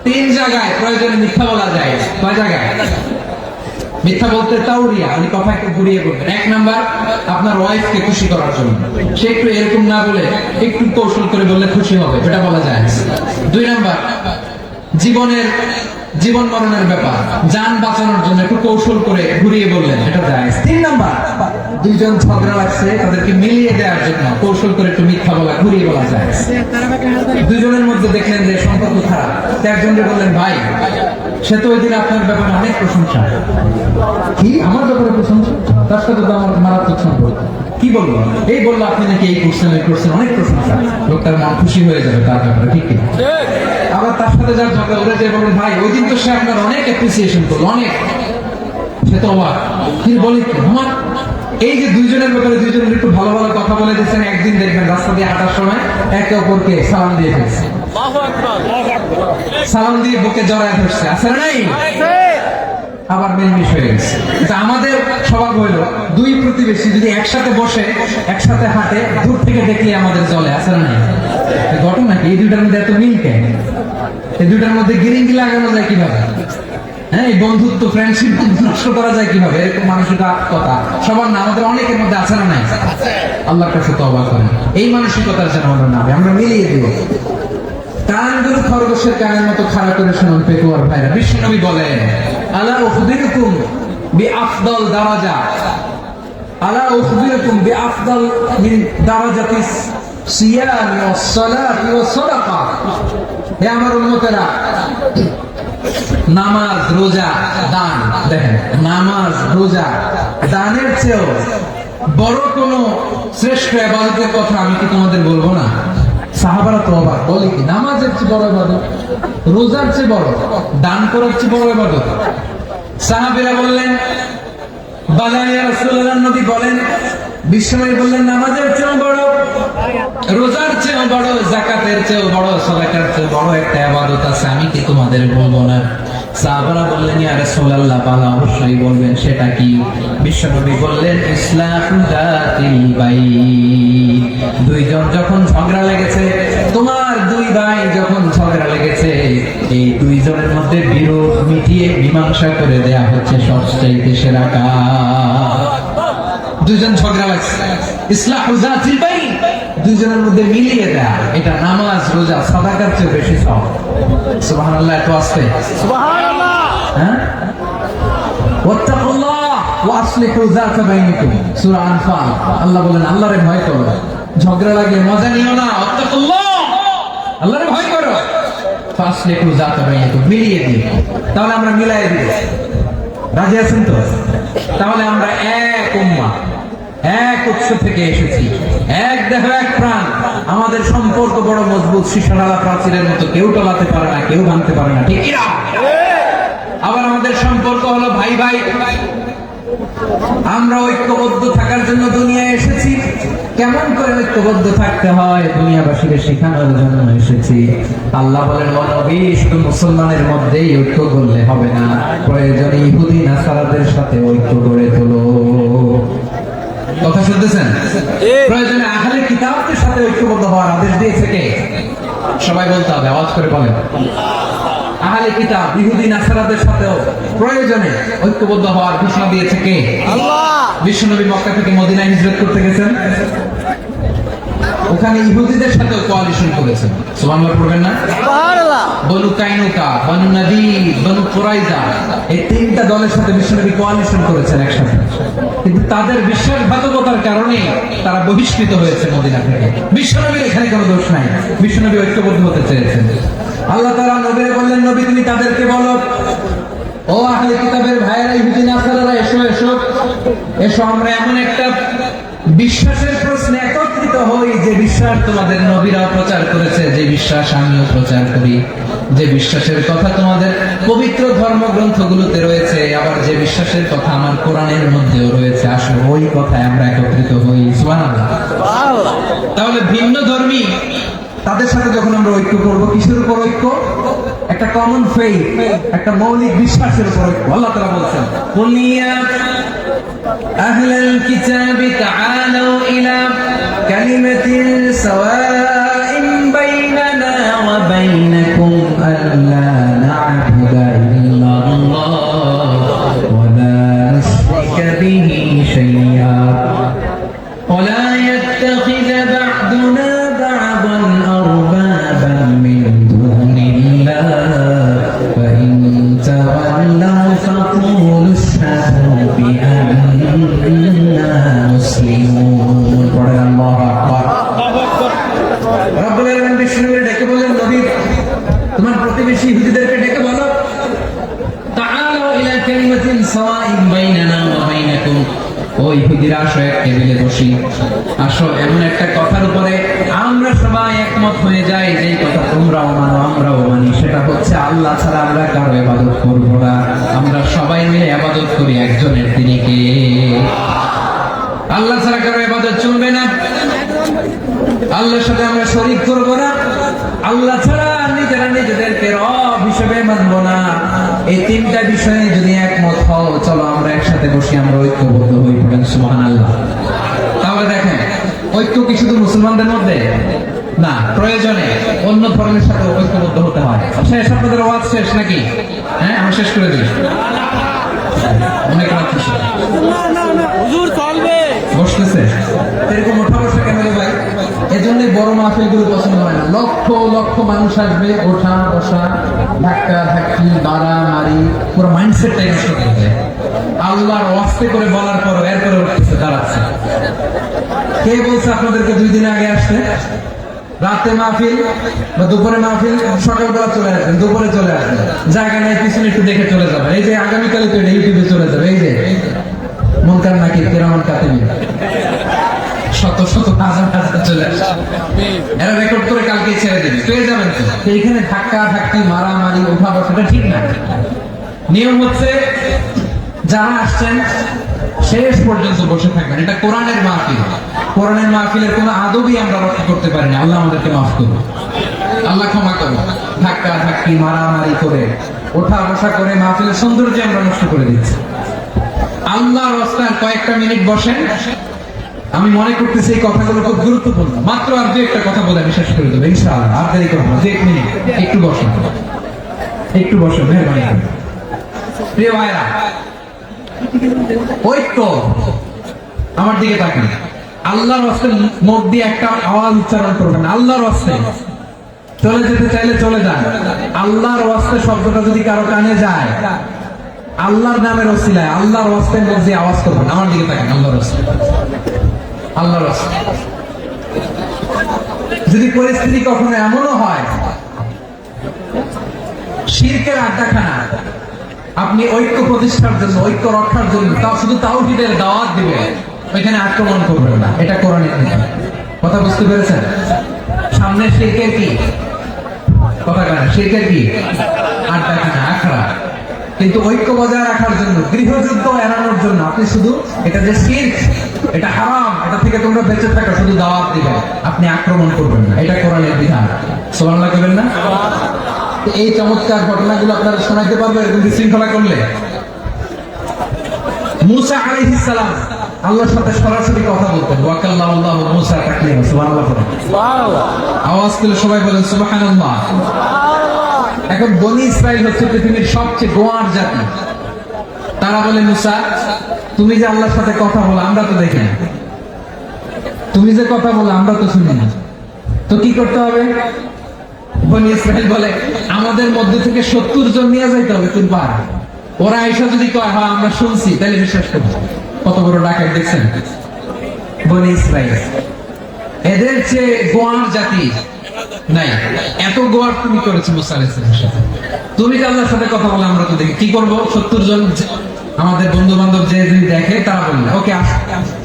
3 জায়গায় প্রয়োজনে মিথ্যা বলা যায়। কয় জায়গায় মিথ্যা বলতে? তাওরিয়া, মানে কথা একটু ঘুরিয়ে বলবেন। 1 নাম্বার, আপনার ওয়াইফকে খুশি করার জন্য। সে একটু এরকম না বলে একটু কৌশল করে বললে খুশি হবে, এটা বলা যায়। 2 নাম্বার, জীবন মরণের ব্যাপার, জান বাঁচানোর জন্য একটু কৌশল করে ঘুরিয়ে বললেন, এটা যায়। 3 নাম্বার, দুইজন ঝগড়া লাগছে, তাদেরকে মিলিয়ে দেওয়ার জন্য কৌশল করে একটু মিথ্যা বলা, ঘুরিয়ে বলা যায়। দুইজনের মধ্যে দেখলেন যে সম্পর্ক খারাপ, একজনকে বললেন ভাই, সে তো ওই দিন আপনার ব্যাপারে অনেক প্রশংসা। কি আমার ব্যাপারে প্রশংসা? তার সাথে তো আমার মারাত্মক সম্পর্ক। কি বলবো? এই বললো আপনি নাকি এই করছেন, এই করছেন, অনেক প্রশংসা। লোকটার মন খুশি হয়ে যাবে তার ব্যাপারে, ঠিক কিনা? আবার তার সাথে যার ঝগড়া, ওরা যে বলেন ভাই ওই দিন তো সে আপনার অনেক অ্যাপ্রিসিয়েশন করলো, অনেক। সে তো অবাক, কি বলি আমার এই যে দুইজনের ব্যাপারে দুইজনের একটু ভালো ভালো কথা বলে দিচ্ছেন, একদিন দেখবেন রাস্তা দিয়ে হাঁটার সময় একে অপরকে সালাম দিয়ে ফেলছে, সালাম দিয়ে বুকে জড়ায় ধরছে, আছে না নাই? আবার মিলমিশ হয়ে গেছে। আমাদের স্বভাব হইল, দুই প্রতিবেশী যদি একসাথে বসে একসাথে হাঁটে, দূর থেকে দেখলে আমাদের জলে, আছে না নাই? ঘটনা কি? এই দুইটার মধ্যে এত মিল কেন? এই দুইটার মধ্যে গিরিঙ্গি লাগানো যায় কিভাবে? হ্যাঁ, এই বন্ধুত্ব, ফ্রেন্ডশিপ নষ্ট করা যায় কিভাবে? এরকম মানসিকতা সবার না, আমাদের অনেকের মধ্যে আছে না নাই? আল্লাহর কাছে তওবা করেন, এই মানসিকতার যেন আমরা না, আমরা মিলিয়ে দিব। কানগুলো খরগোশের কানের মতো খাড়া করে শুনুন পেকুয়ার ভাইরা। বিশ্বনবী বলেন, আলা উখবিরুকুম বিআফদাল দারাজা, আলা উখবিরুকুম বিআফদাল মিন দারাজাতিস সিয়াম ওয়াস সালাত ওয়াস সাদাকা। হে আমার উম্মতেরা, নামাজ, রোজা, দান, দেখেন নামাজ, রোজা, দানের চেয়েও বড় কোন শ্রেষ্ঠ ইবাদতের কথা আমি কি তোমাদের বলবো না? সাহাবারা তো অবাক, বলে কি নামাজের চেয়ে বড় ইবাদত, রোজার চেয়ে বড়, দান করার চেয়ে বড় ইবাদত? সাহাবীরা বললেন বালা ইয়া রাসূলুল্লাহ। নবী বলেন, বিশ্বনবী বললেন নামাজের চেয়েও বড়, রোজার চেয়েও বড়, যাকাতের চেয়েও বড়, সাদাকার চেয়েও বড় একটা ইবাদত আছে, আমি কি তোমাদের বলবো না? সাহাবারা বললেন ইয়া রাসূলুল্লাহ, বালা অবশ্যই বলবেন, সেটা কি? বিশ্বনবী বললেন ইসলাহু যাতিল বাইন। দুইজন যখন ঝগড়া লেগেছে, তোমার দুই ভাই যখন ঝগড়া লেগেছে, এই দুইজনের মধ্যে বিরোধ মিটিয়ে মীমাংসা করে দেয়া হচ্ছে সবচেয়ে সেরা কাজ। দুইজন ঝগড়া লাগছে, ইসলাহু যাতিল বাইন, দুইজনের মধ্যে মিলিয়ে দেয়া, এটা নামাজ, রোজা, সাদাকার চেয়ে বেশি সওয়াব। সুবহানাল্লাহ, এত আসতে সুবহানাল্লাহ। হ্যাঁ, ওয়াত্তাকুল্লাহ ওয়া আসলিহু যাতা বাইনিকুম, সূরা আনফাল। আল্লাহ বলেন আল্লাহরে ভয় করো, ঝগড়া লাগলে মজা নিও না, ওয়াত্তাকুল্লাহ, আল্লাহরে ভয় করো, ফাসলিহু যাতা বাইনিকুম, মিলিয়ে দিও। তাহলে আমরা মিলায়ে দিব, রাজি আছেন তো? তাহলে আমরা এক উম্মাহ, এক উৎস থেকে এসেছি, এক দেহ এক প্রাণ। আমাদের সম্পর্ক বড় মজবুত, সীসাডালা প্রাচীরের মতো, কেউ টলাতে পারে না, কেউ ভাঙতে পারে না, ঠিক কি না? আবার আমাদের সম্পর্ক হলো ভাই ভাই। আমরা ঐক্যবদ্ধ থাকার জন্য দুনিয়ায় এসেছি। কেমন করে ঐক্যবদ্ধ থাকতে হয় দুনিয়াবাসীকে শেখানোর জন্য এসেছি। আল্লাহ বলেন ও নবী, শুধু মুসলমানের মধ্যেই ঐক্য করলে হবে না, প্রয়োজনে ইহুদি নাসারাদের সাথে ঐক্য গড়ে তোলো। কথা শুনতেছেন? প্রয়োজনে আহলে কিতাবদের সাথে ঐক্যবদ্ধ হওয়ার আদেশ দিয়েছে কে? সবাই বলতে হবে, আওয়াজ করে বলেন। আহলে কিতাব ইহুদি নাসারাদের সাথেও প্রয়োজনে ঐক্যবদ্ধ হওয়ার ঘোষণা দিয়েছে কে? আল্লাহ। বিশ্বনবী মক্কা থেকে মদিনায় হিজরত করতে গেছেন, ওখানে ইহুদিদের সাথে কোয়ালিশন করেছেন। সুবহানাল্লাহ পড়বেন না? সুবহানাল্লাহ। বনু কাইনুকা, বনু নাদির, বনু কুরাইজা, এই তিনটা দলের সাথে বিশ্বনবী কোয়ালিশন করেছেন একসাথে। কিন্তু তাদের বিশ্বাসঘাতকতার কারণে তারা বহিষ্কৃত হয়েছে মদিনা থেকে। বিশ্বনবীর এখানে কোনো দোষ নাই, বিশ্বনবী ঐক্যবদ্ধ হতে চেয়েছেন। আল্লাহ তাআলা নবীকে বললেন, নবী তুমি তাদেরকে বলো, ও আহলে কিতাবের ভাইয়েরা, ইহুদি নাসারারা, এসো এসো এসো, আমরা এমন একটা বিশ্বাসের প্রশ্নে একত্রিত হই যে বিশ্বাস তোমাদের নবীরা প্রচার করেছে, যে বিশ্বাস আমিও প্রচার করি, যে বিশ্বাসের কথা তোমাদের পবিত্র ধর্মগ্রন্থগুলোতে রয়েছে, আবার যে বিশ্বাসের কথা আমার কোরআনের মধ্যেও রয়েছে, আসলে ওই কথায় আমরা একত্রিত হই। সুবহানাল্লাহ। তাহলে ভিন্ন ধর্মী তাদের সাথে যখন আমরা ঐক্য করবো, কিসের উপর ঐক্য? একটা কমন ফেইথ, একটা মৌলিক বিশ্বাসের উপর ঐক্য। আল্লাহ তাআলা বলছেন, কুল ইয়া আহলাল কিতাবি তাআলু ইলা কালিমাতিন সাওয়াইন বাইনানা ওয়া বাইনাকুম আল্লা না'বুদা ইল্লাল্লাহ ওয়া লা নুশরিকা বিহি শাইআ ওয়া লা ইয়াত্তাখিযা বা'দুনা বা'দান আরবাবান মিন দুনিল্লাহ ফা ইন তাওয়াল্লাউ ফাকুলু আশহাদু বিআন্না মুসলিমুন। পড়েন আল্লাহু আকবার। রব্বুল আলামিন বিষ্ণুকে ডেকে বলেন, নবী তোমার প্রতিবেশী ইহুদিদেরকে ডেকে বলো, তাআলু ইলা কালিমাতিন সাওয়াইন বাইনানা ওয়া বাইনাকুম, ও ইহুদিরা আসো, এক টেবিলে বসি, আসো এমন একটা কথার উপরে আমরা সবাই একমত হয়ে যাই, যে কথা তোমরাও মানো আমরাও মানি, সেটা হচ্ছে আল্লাহ ছাড়া আমরা কারো ইবাদত করব না, আমরা সবাই মিলে ইবাদত করি একজনের, তিনি কে? আল্লাহ ছাড়া কারো ইবাদত চলবে না, আল্লাহর সাথে আমরা শরীক করব না, আল্লাহ ছাড়া নিজেরা নিজেদেরকে রব হিসেবে মানব না। এই তিনটা বিষয়ে যদি একমত হও, চলো আমরা একসাথে বসি, আমরা ঐক্যবদ্ধ হই। পড়েন সুবহানাল্লাহ। তাহলে দেখেন, ঐক্য কি শুধু মুসলমানদের মধ্যে না, প্রয়োজনে অন্য ধর্মের সাথে ঐক্যবদ্ধ হতে হয়। শেষ, আপনাদের ওয়াজ শেষ নাকি? হ্যাঁ, আমি শেষ করে দিই। অনেক রাত হুজুর চলবে বসতেছে, এরকম ওঠা বসা কেন রে ভাই? এজন্যই বড় মাহফিলগুলো পছন্দ হয় না। লক্ষ লক্ষ মানুষ আসবে, ওঠা বসা, ধাক্কা ধাক্কি, মারামারি, পুরো মাইন্ডসেটটাই নষ্ট করে দেয়। আল্লাহর ওয়াস্তে করে বলার পর এরপরে উঠতেছে, দাঁড়াচ্ছে। কে বলছে আপনাদেরকে 2 দিন আগে আসতে? রাতে মাহফিল বা দুপুরে মাহফিল, সকালবেলা চলে আসবেন, দুপুরে চলে আসবেন, জায়গা নাই, পিছনে একটু দেখে চলে যাবেন। এই যে আগামীকালে তো ইউটিউবে চলে যাবে, এই যে মুনকার নাকির, কিরামান কাতিবিন, শত শত হাজার হাজার চলে আসে, এরা রেকর্ড করে কালকে ছেড়ে দিবে, পেয়ে যাবেন তো। এইখানে ধাক্কা ধাক্কি, মারামারি, ওঠা বসাটা ঠিক না। নিয়ম হচ্ছে যারা আসছেন শেষ পর্যন্ত বসে থাকবেন। এটা কোরআনের মাহফিল, কোরআনের মাহফিলের কোনো আদবই আমরা রক্ষা করতে পারি না। আল্লাহ আমাদেরকে মাফ করুন, আল্লাহ ক্ষমা করুন। ধাক্কা ধাক্কি, মারামারি করে, ওঠা বসা করে মাহফিলের সৌন্দর্য আমরা নষ্ট করে দিচ্ছি। আল্লাহর রাস্তায় কয়েকটা মিনিট বসেন। আমি মনে করতেছি এই কথাগুলো খুব গুরুত্বপূর্ণ। মাত্র আর 2-1টা কথা বলে আমি শেষ করে দেবো ইনশাআল্লাহ। আর দেরি করবো না, 1 মিনিট একটু বসেন, একটু বসেন, মেহরবানি করে। প্রিয় ভাইরা, ঐক্য, আমার দিকে তাকান। আল্লাহর রাস্তে মুখ দিয়ে একটা আওয়াজ উচ্চারণ করবেন, আল্লাহর রাস্তে। চলে যেতে চাইলে চলে যান। আল্লাহর রাস্তে শব্দটা যদি কারো কানে যায়, আল্লাহর নামের ওসিলায়, আল্লাহর ওয়াস্তায় মুখ দিয়ে আওয়াজ করবেন। আমার দিকে তাকান, আল্লাহর ওসিলায়, আল্লাহর ওসিলায়। যদি পরিস্থিতি কখনো এমনও হয় শিরকের আড্ডাখানা, আপনি ঐক্য প্রতিষ্ঠার জন্য, ঐক্য রক্ষার জন্য শুধু তাওহীদের দাওয়াত দিবেন, ওইখানে আক্রমণ করবেন না। এটা কোরআনের নিয়ম। কথা বুঝতে পেরেছেন? সামনে শিরকের কি কথা কেন, শিরকের কি আড্ডাখানা, আখড়া। কিন্তু ঐক্য বজায় রাখার জন্য, গৃহযুদ্ধ এড়ানোর জন্য আপনি শুধু এটা যে শিরক, এটা হারাম, এটা থেকে তোমরা বেঁচে থাকো, শুধু দাওয়াত দিবেন, আপনি আক্রমণ করবেন না। এটা কোরআনের বিধান। সুবহানাল্লাহ করবেন না? এই চমৎকার ঘটনাগুলো আপনারা শোনাতে পারবেন এরকম বিশৃঙ্খলা করলে। মুসা আলাইহিস সালাম আল্লাহর সাথে সরাসরি কথা বলতেন। ওয়া কাল্লামাল্লাহু মুসা তাকলিমা। সুবহানাল্লাহ। সুবহানাল্লাহ। আওয়াজ করে সবাই বলেন সুবহানাল্লাহ। এখন বনি ইসরাইল হচ্ছে পৃথিবীর সবচেয়ে গোয়ার জাতি। তারা বলে, মুসা তুমি যে আল্লাহর সাথে কথা বলো আমরা তো দেখি না, তুমি যে কথা বলো আমরা তো শুনি না, তো কি করতে হবে? বনি ইসরাইল বলে, আমাদের মধ্যে থেকে 70 জন নিয়ে যাইতে হবে তুলবার। ওরা আইসা যদি কয় হ্যাঁ আমরা শুনছি, তাহলে বিশ্বাস করবো। কত বড় ডাকাত দেখছেন বনি ইসরাইল। এদের চেয়ে গোয়ার জাতি নাই। এত গোয়ার তুমি করেছো মুসা আলাইহিস সালামের সাথে। তুমি যে আল্লাহর সাথে কথা বলে আমরা তো দেখি, কি করবো? 70 জন আমাদের বন্ধু বান্ধব যে যদি দেখে তারা বললে ওকে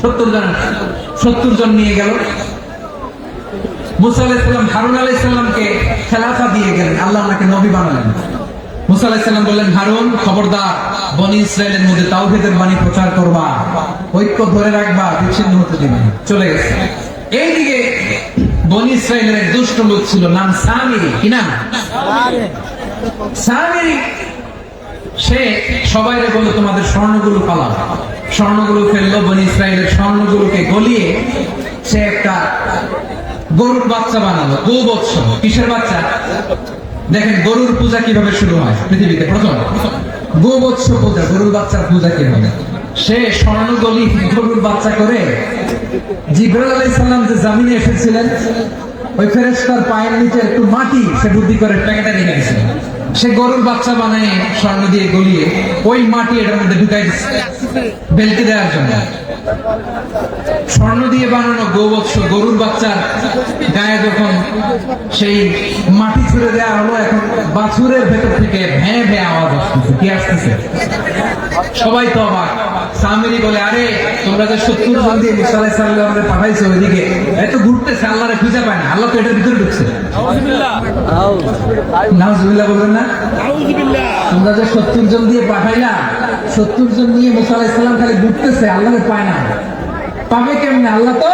70 জন নিয়ে গেল। মুসা আলাইহিস সালাম হারুন আলাইহিস সালামকে খেলাফা দিয়ে গেলেন, আল্লাহ ওনাকে নবী বানালেন। মুসা আলাইহিস সালাম বললেন, হারুন খবরদার, বনি ইসরাইলের মধ্যে তাওহীদের বাণী প্রচার করবা, ঐক্য ধরে রাখবা, বিচ্ছিন্ন হতে দিবে না। চলে গেছে। এইদিকে বনি ইসরাইলের এক দুষ্ট লোক ছিল, নাম সামিরি। কি নাম? সামিরি। সে সবাইরে বলল তোমাদের স্বর্ণগুলো পালাও। স্বর্ণগুলো ফেললো, বনি ইসরাইলের স্বর্ণগুলোকে গলিয়ে সে একটা গরুর বাচ্চা বানালো। গোবৎস। কিসের বাচ্চা? দেখেন গরুর পূজা কিভাবে শুরু হয় পৃথিবীতে প্রথম, গোবৎস পূজা, গরুর বাচ্চার পূজা কিভাবে। সে স্বর্ণ গলি গরুর বাচ্চা করে জিবরাইল আলাইহিস সালাম যে জামিনে এসেছিলেন, ওই ফেরেশতার পায়ের নিচে একটু মাটি সে বুদ্ধি করে প্যাকেটে রেখে দিয়েছিল। সে গরুর বাচ্চা বানায় স্বর্ণ দিয়ে গলিয়ে ওই মাটি এটার মধ্যে ঢুকাই দিচ্ছে বেলকে দেওয়ার জন্য। স্বর্ণ দিয়ে বানানো গোবৎস গরুর বাচ্চার গায়ে যখন সেই মাটি ছুড়ে দেওয়া হলো, এখন বাছুরের ভেতর থেকে ভ্যাঁ ভ্যাঁ আওয়াজ আসতেছে। কি আসতেছে? সবাই তো অবাক। সামিরি বলে, আরে তোমরা যে 70 জন দিয়ে মুসা আলাইহিস সালামকে পাঠাইছো ওইদিকে, এত ঘুরতেছে, আল্লাহরে খুঁজে পায় না, আল্লাহ তো এটার ভিতরে ঢুকছে। নাউজুবিল্লাহ বলবেন না? তোমরা যে 70 জন দিয়ে পাঠাইলা, 70 জন নিয়ে মুসা আলাইহিস সালাম খালি ঘুরতেছে, আল্লাহরে পায় না। পাবে কেমনে? আল্লাহ তো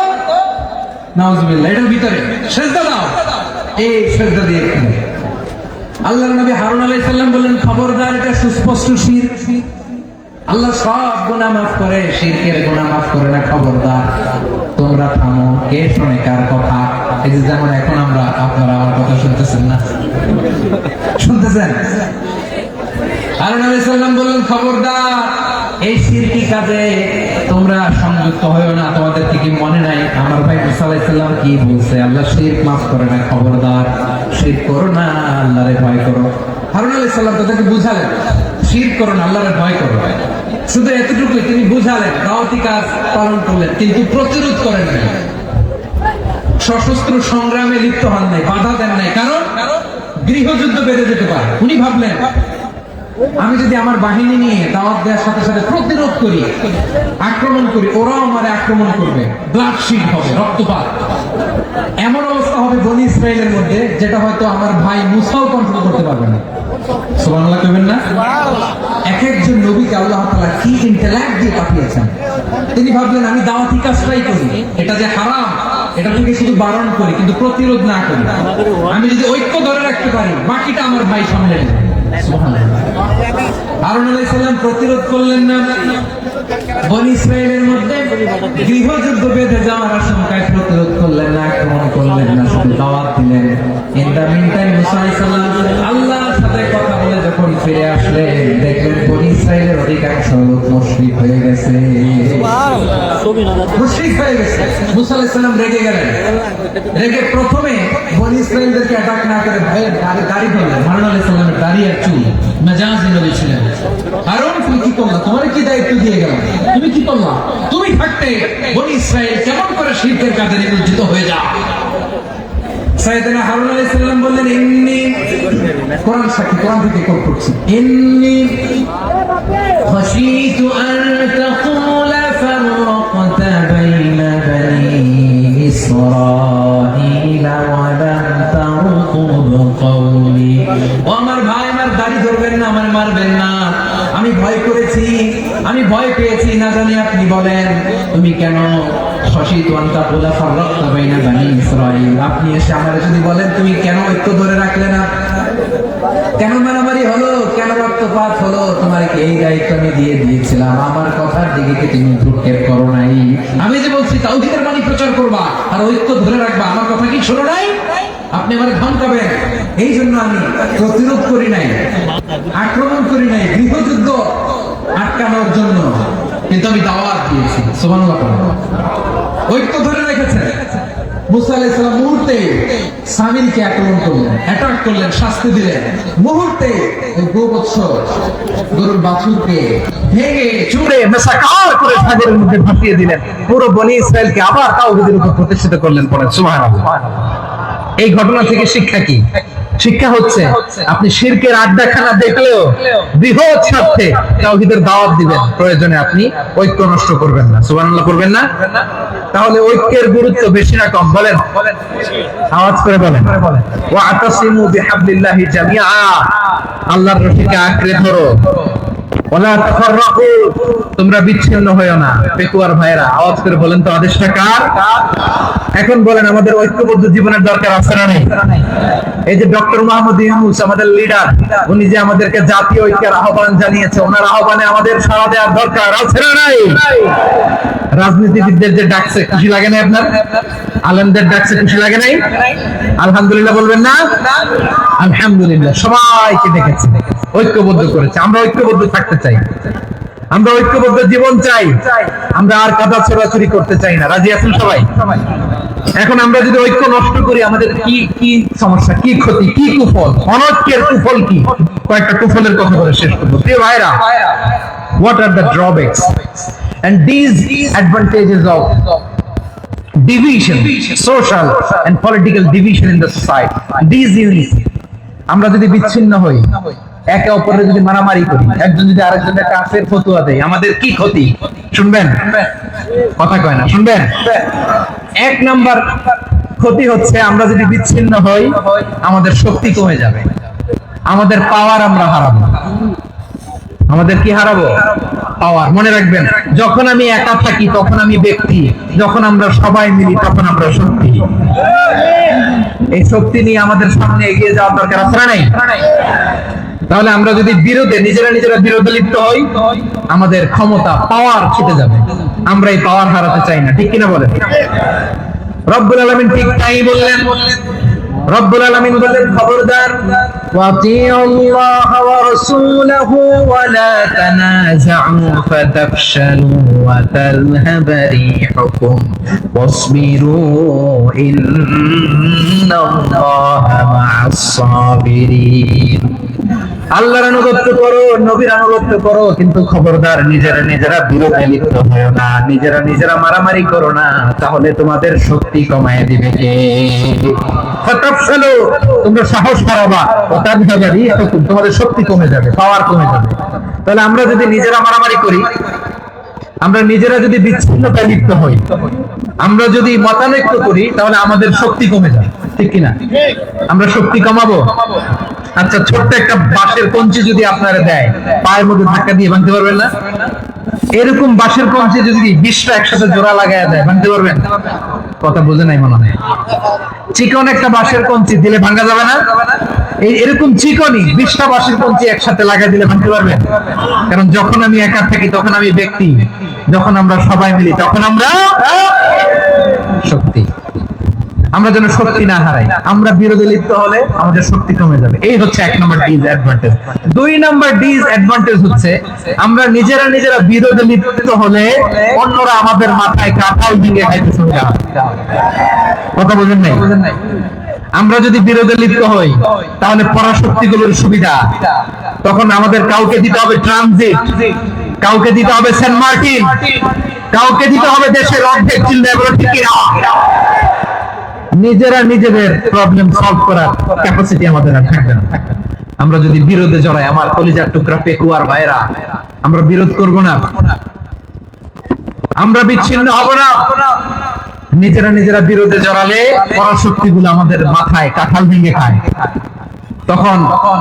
নাউজুবিল্লাহ এটার ভিতরে। সেজদা দাও। এই সেজদা দিয়ে আল্লাহর নবী হারুন আলাইহিস সালাম বললেন, খবরদার, এটা সুস্পষ্ট শিরক। আল্লাহ সব গুনাহ মাফ করে, শিরকের গুনাহ মাফ করে না। খবরদার, তোমরা থামো। কে শোনে কার কথা? এই যে যেমন এখন আমরা, আপনারা আমার কথা শুনতেছেন না? শুনতেছেন? হারুন আলাইহিস সালাম বললেন, খবরদার, এই শিরকি কাজে তোমরা সংযুক্ত হয়ো না। তোমাদের কি মনে নাই আমার ভাই মুসা আলাইহিস সালাম কি বলছে? আল্লাহ শিরক মাফ করে না। খবরদার, শিরক করো না, আল্লাহরে ভয় করো। হারুন আলাইহিস সালাম তাদেরকে বুঝালেন, শিরক করো না, আল্লাহরে ভয় করো। শুধু এতটুকুই তিনি বুঝালেন, দাওয়াতি কাজ পালন করলেন, কিন্তু প্রতিরোধ করেন নাই, সশস্ত্র সংগ্রামে লিপ্ত হন নাই, বাধা দেন নাই। কারণ গৃহযুদ্ধ বেড়ে যেতে পারে। উনি ভাবলেন, আমি যদি আমার বাহিনী নিয়ে দাওয়াত দেওয়ার সাথে সাথে প্রতিরোধ করি, আক্রমণ করি, ওরাও আমারে আক্রমণ করবে, ব্লাডশিট হবে, রক্তপাত। এমন অবস্থা হবে বনি ইসরাইলের মধ্যে, যেটা হয়তো আমার ভাই মুসাও কন্ট্রোল করতে পারবে না। সুবহানাল্লাহ কইবেন না? এক একজন নবীকে আল্লাহ তাআলা কি ইন্টেলেক্ট দিয়ে পাঠিয়েছেন। তিনি ভাবলেন, আমি দাওয়াতি কাজটাই করি, এটা যে হারাম এটা থেকে শুধু বারণ করি, কিন্তু প্রতিরোধ না করি। আমি যদি ঐক্য ধরে রাখতে পারি, বাকিটা আমার ভাই সামলে নেবে। হারুন আলাইহিস সালাম প্রতিরোধ করলেন না। বনি ইসরাইলের মধ্যে গৃহযুদ্ধ বেঁধে যাওয়ার আশঙ্কায় প্রতিরোধ করলেন না, আক্রমণ করলেন না, শুধু দাওয়াত দিলেন। ইন দ্য মিন টাইম মুসা আলাইহিস সালাম আল্লাহর সাথে কথা বলে যখন ফিরে আসলেন, দেখলেন বনি ইসরাইলের অধিকাংশ লোক মুশরিক হয়ে গেছে। মুশরিক হয়ে গেছে। মুসা আলাইহিস সালাম রেগে গেলেন। রেগে প্রথমে বনি ইসরাইলদেরকে অ্যাটাক না করে ভয়ে দাড়ি ধরলেন। হারুন আলাইহিস সালামের দাড়ি আর চুল মেজাজি নবী ছিলেন। হারুন তুমি কি করলা? তোমার কি দায়িত্ব দিয়ে গেল? তুমি কি করলা? তুমি থাকতে বনি ইসরাইল কেমন করে শিরকের কাজে নিমজ্জিত হয়ে যায়? সাইয়েদনা হারুন আলাইহিস সালাম বললেন, ইন্নী, কোরআন সাক্ষী, কোরআন থেকে কোট করছি, ইন্নী খাশীতু আন তাকুলা ফাররাকতা বাইনা বানি ইসরাঈলা ওয়া লাম তারকুব কওলি। ও আমার ভাই, আমার দাড়ি ধরবেন না, আমার মারবেন না। আমি ভয় করেছি, আমি ভয় পেয়েছি, না জানি আপনি বলেন তুমি কেন আপনি এসে আমার যদি বলেন তুমি কেন ঐক্য ধরে রাখলে না, কেন মারামারি হলো, কেন রক্তপাত হলো, তোমার কি এই দায়িত্ব আমি দিয়ে দিয়েছিলাম, আমার কথার দিকে কি তুমি ভ্রুক্ষেপ করো নাই? আমি যে বলছি তাওহীদের বাণী প্রচার করবা আর ঐক্য ধরে রাখবা, আমার কথা কি শোনো নাই? আপনি আমার ধমকাবেন, এই জন্য আমি প্রতিরোধ করি নাই, আক্রমণ করি নাই, গৃহযুদ্ধ আটকানোর জন্য, কিন্তু আমি দাওয়াত দিয়েছি। সুবহানাল্লাহ। ঐক্য ধরে রেখেছেন। মুসা আলাইহিস সালাম মুহূর্তে সামিরীকে আক্রমণ করলেন, অ্যাটাক করলেন, শাস্তি দিলেন। মুহূর্তে ওই গোবৎস গরুর বাছুরকে ভেঙে চুরে মেসাকার করে সাগরের মধ্যে ভাসিয়ে দিলেন। পুরো বনি ইসরায়েলকে আবার তাওহীদের উপর প্রতিষ্ঠিত করলেন। পড়েন সুবহানাল্লাহ। এই ঘটনা থেকে শিক্ষা কি? শিক্ষা হচ্ছে আপনি শিরকের আড্ডাখানা দেখলেও বৃহৎ স্বার্থে তাওহীদের দাওয়াত দিবেন, প্রয়োজনে আপনি ঐক্য নষ্ট করবেন না। সুবহানাল্লাহ করবেন না? তাহলে ঐক্যের গুরুত্ব বেশি না কম? বলেন, আওয়াজ করে বলেন। ওয়াতাসিমু বিহাবলিল্লাহি জামিআ, আল্লাহর রশিকে আঁকড়ে ধরো। ওয়ালা তাফাররাকু, তোমরা বিচ্ছিন্ন হয়ো না। পেকুয়ার ভাইরা আওয়াজ করে বলেন তো, আদেশটা কার? এখন বলেন, আমাদের ঐক্যবদ্ধ জীবনের দরকার আছে না নেই? এই যে ডক্টর মোহাম্মদ ইউনূস আমাদের লিডার, উনি যে আমাদেরকে জাতীয় ঐক্যের আহ্বান জানিয়েছে, ওনার আহ্বানে আমাদের সাড়া দেওয়ার দরকার আছে না নাই? রাজনীতিবিদদের যে ডাকছে, খুশি লাগে না আপনার? আলেমদের ডাকছে, খুশি লাগে নাই? আলহামদুলিল্লাহ বলবেন না? আলহামদুলিল্লাহ, সবাইকে ডেকেছে, ঐক্যবদ্ধ করেছে। আমরা ঐক্যবদ্ধ থাকতে চাই, আমরা ঐক্যবদ্ধ জীবন চাই, আমরা আর কাদা ছোড়াছুরি করতে চাই না। রাজি আছেন সবাই? এখন আমরা যদি ঐক্য নষ্ট করি, আমাদের কি কি সমস্যা, কি ক্ষতি, কি কুফল? অনৈক্যের কুফল কি? কয়েকটা কুফলের কথা বলে শেষ করবো। প্রিয় ভাইরা, what are the drawbacks and these advantages of division, social and political division in the society, these unity? আমরা যদি বিচ্ছিন্ন হই, একে অপরের যদি মারামারি করি, একজন যদি আরেকজনের কাফের ফতোয়া দেয়, আমাদের কি ক্ষতি? শুনবেন? কথা কয় না, শুনবেন? এক নাম্বার ক্ষতি হচ্ছে, আমরা যদি বিচ্ছিন্ন হই, আমাদের শক্তি কমে যাবে, আমাদের পাওয়ার আমরা হারাবো। আমাদের কি হারাবো? পাওয়ার। মনে রাখবেন, যখন আমি একা থাকি তখন আমি ব্যক্তি, যখন আমরা সবাই মিলি তখন আমরা শক্তি। এই শক্তি নিয়ে আমাদের সামনে এগিয়ে যাওয়ার দরকার আছে না নাই? তাহলে আমরা যদি নিজেরা বিরোধে লিপ্ত হই, আমাদের ক্ষমতা, পাওয়ার ছুটে যাবে। আমরা এই পাওয়ার হারাতে চাই না, ঠিক কিনা বলেন? রব্বুল আলামিন ঠিক তাই বললেন। রব্বুল আলামিন বললেন, খবরদার, ওয়াতিউল্লাহ ওয়া রাসূলাহু ওয়া লা তানাযাউ ফাতাফশালু ওয়া তাযহাবা রিহুকুম ওয়াসবিরু ইন্নাল্লাহা মা'আস সাবিরিন। আল্লাহর আনুগত্য করো, নবীর আনুগত্য করো, কিন্তু খবরদার নিজেরা বিরোধে লিপ্ত হয়ো না, নিজেরা মারামারি করো না, তাহলে তোমাদের শক্তি কমায় দিবে কে? ফাতাফশালু, তোমরা সাহস হারাবা, ওয়া তাযহাবা রিহুকুম, তোমাদের শক্তি কমে যাবে, পাওয়ার কমে যাবে। তাহলে আমরা যদি নিজেরা মারামারি করি, আমরা নিজেরা যদি বিচ্ছিন্নতায় লিপ্ত হই, আমরা যদি মতানৈক্য করি, তাহলে আমাদের শক্তি কমে যাবে, ঠিক কিনা? আমরা শক্তি কমাবো। আচ্ছা, ছোট্ট একটা বাঁশের কঞ্চি যদি আপনারা দেয়, পায়ের মধ্যে ধাক্কা দিয়ে ভাঙতে পারবেন না? এরকম বাঁশের কঞ্চি যদি 20টা একসাথে জোড়া লাগায় দেয়, ভাঙতে পারবেন? কথা বুঝে নাই মনে হয়। চিকন একটা বাঁশের কঞ্চি দিলে ভাঙা যাবে না? এরকম চিকনই 20টা বাঁশের কঞ্চি একসাথে লাগাই দিলে ভাঙতে পারবেন? কারণ যখন আমি একা থাকি তখন আমি ব্যক্তি, যখন আমরা সবাই মিলি তখন আমরা শক্তি। আমরা যেন শক্তি না হারাই, আমরা বিরোধে লিপ্ত হলে আমাদের শক্তি কমে যাবে। এই হচ্ছে এক নম্বর ডিসঅ্যাডভান্টেজ। 2 নম্বর ডিসঅ্যাডভান্টেজ হচ্ছে, আমরা নিজেরা বিরোধে লিপ্ত হলে অন্যরা আমাদের মাথায় কাঁঠাল ভেঙে খাইতে শুরু করে। কথা বুঝেন নাই? আমরা যদি বিরোধে লিপ্ত হই, তাহলে পরাশক্তিগুলোর সুবিধা তখন আমাদের কাউকে দিতে হবে ট্রানজিট, কাউকে দিতে হবে সেন্ট মার্টিন, কাউকে দিতে হবে দেশের অর্ধেক। চিল্লায় বলো ঠিক কিনা? নিজেরা নিজেদের প্রবলেম সলভ করার ক্যাপাসিটি আমাদের আর থাকবে না। আমরা যদি বিরোধে জড়াই, আমার কলিজার টুকরা পেকুয়ার ভাইরা, আমরা বিরোধ করব না, আমরা বিচ্ছিন্ন হব না। নিজেরা নিজেরা বিরোধে জড়ালে পরাশক্তিগুলো আমাদের মাথায় কাঁঠাল ভেঙে খায়। তখন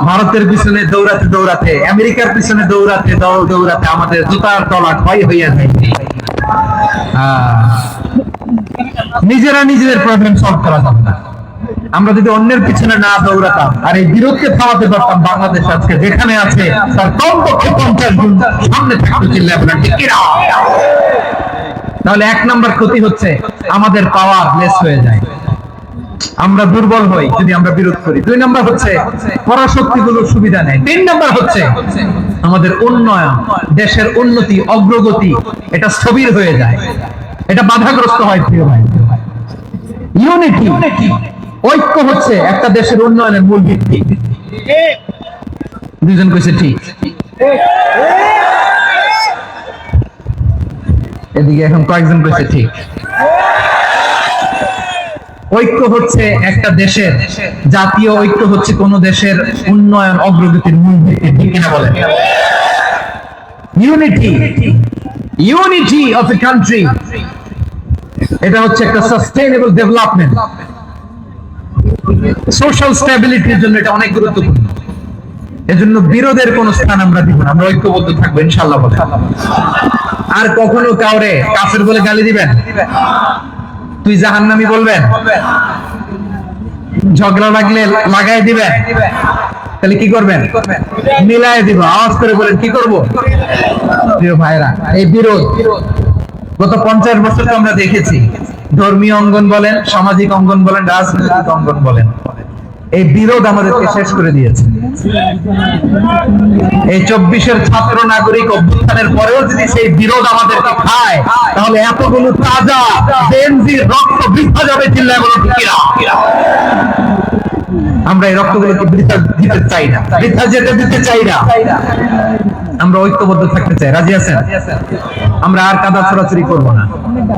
ভারতের পিছনে দৌড়াতে দৌড়াতে, আমেরিকার পিছনে দৌড়াতে দৌড়াতে আমাদের জুতার তলা ক্ষয় হইয়া যায়। নিজেরা নিজেদের প্রবলেম সলভ করা যাবে না। আমরা যদি অন্যের পিছনে না দৌড়াতাম আর এই বিরোধকে থামাতে পারতাম, বাংলাদেশ আজকে যেখানে আছে তার কমপক্ষে 50 গুণ সামনে থাকতে। চিল্লায় বলেন ঠিক কিনা? তাহলে 1 নম্বর ক্ষতি হচ্ছে আমাদের পাওয়ার লেস হয়ে যায়, আমরা দুর্বল হই যদি আমরা বিরোধ করি। 2 নম্বর হচ্ছে পরাশক্তিগুলোর সুবিধা নেয়। 3 নম্বর হচ্ছে আমাদের উন্নয়ন, দেশের উন্নতি, অগ্রগতি এটা স্থবির হয়ে যায়, এটা বাধাগ্রস্ত হয়। প্রিয় ভাই, ইউনিটি, ঐক্য হচ্ছে একটা দেশের উন্নয়নের মূল ভিত্তি। দুজন কইছে ঠিক। এদিকে এখন কয়েকজন কইছে ঠিক। ঐক্য হচ্ছে একটা দেশের, জাতীয় ঐক্য হচ্ছে কোন দেশের উন্নয়ন অগ্রগতির মূল ভিত্তি। ঠিক কিনা বলেন? ইউনিটি অফ এ কান্ট্রি, এটা হচ্ছে একটা সাস্টেইনেবল ডেভেলপমেন্ট, সোশ্যাল স্ট্যাবিলিটির জন্য এটা অনেক গুরুত্বপূর্ণ। এজন্য বিরোধের কোন স্থান আমরা দিব না, আমরা ঐক্যবদ্ধ থাকবো ইনশাআল্লাহ। বলে আর কখনো কাউরে কাফের বলে গালি দিবেন, তুই জাহান্নামী বলবেন, ঝগড়া লাগলে লাগাই দিবেন, তাহলে কি করবেন? মিলাই দিব। আওয়াজ করে বলেন কি করব? প্রিয় ভাইরা, এই বিরোধ গত 50 বছর তো আমরা দেখেছি। ধর্মীয় অঙ্গন বলেন, সামাজিক অঙ্গন বলেন, রাজনৈতিক অঙ্গন বলেন, এই বিরোধ আমাদেরকে শেষ করে দিয়েছে। এই 24-এর ছাত্র নাগরিক অভ্যুত্থানের পরেও যদি সেই বিরোধ আমাদেরকে খায়, তাহলে এতগুলো তাজা জেনজির রক্ত বৃথা যাবে। চিল্লায় বলো ঠিক কিনা? আমরা এই রক্তগুলোকে বৃথা দিতে চাই না, বৃথা যেতে দিতে চাই না। আমরা ঐক্যবদ্ধ থাকতে চাই। রাজি আছেন? আমরা আর কাদা ছড়াছড়ি করবো না।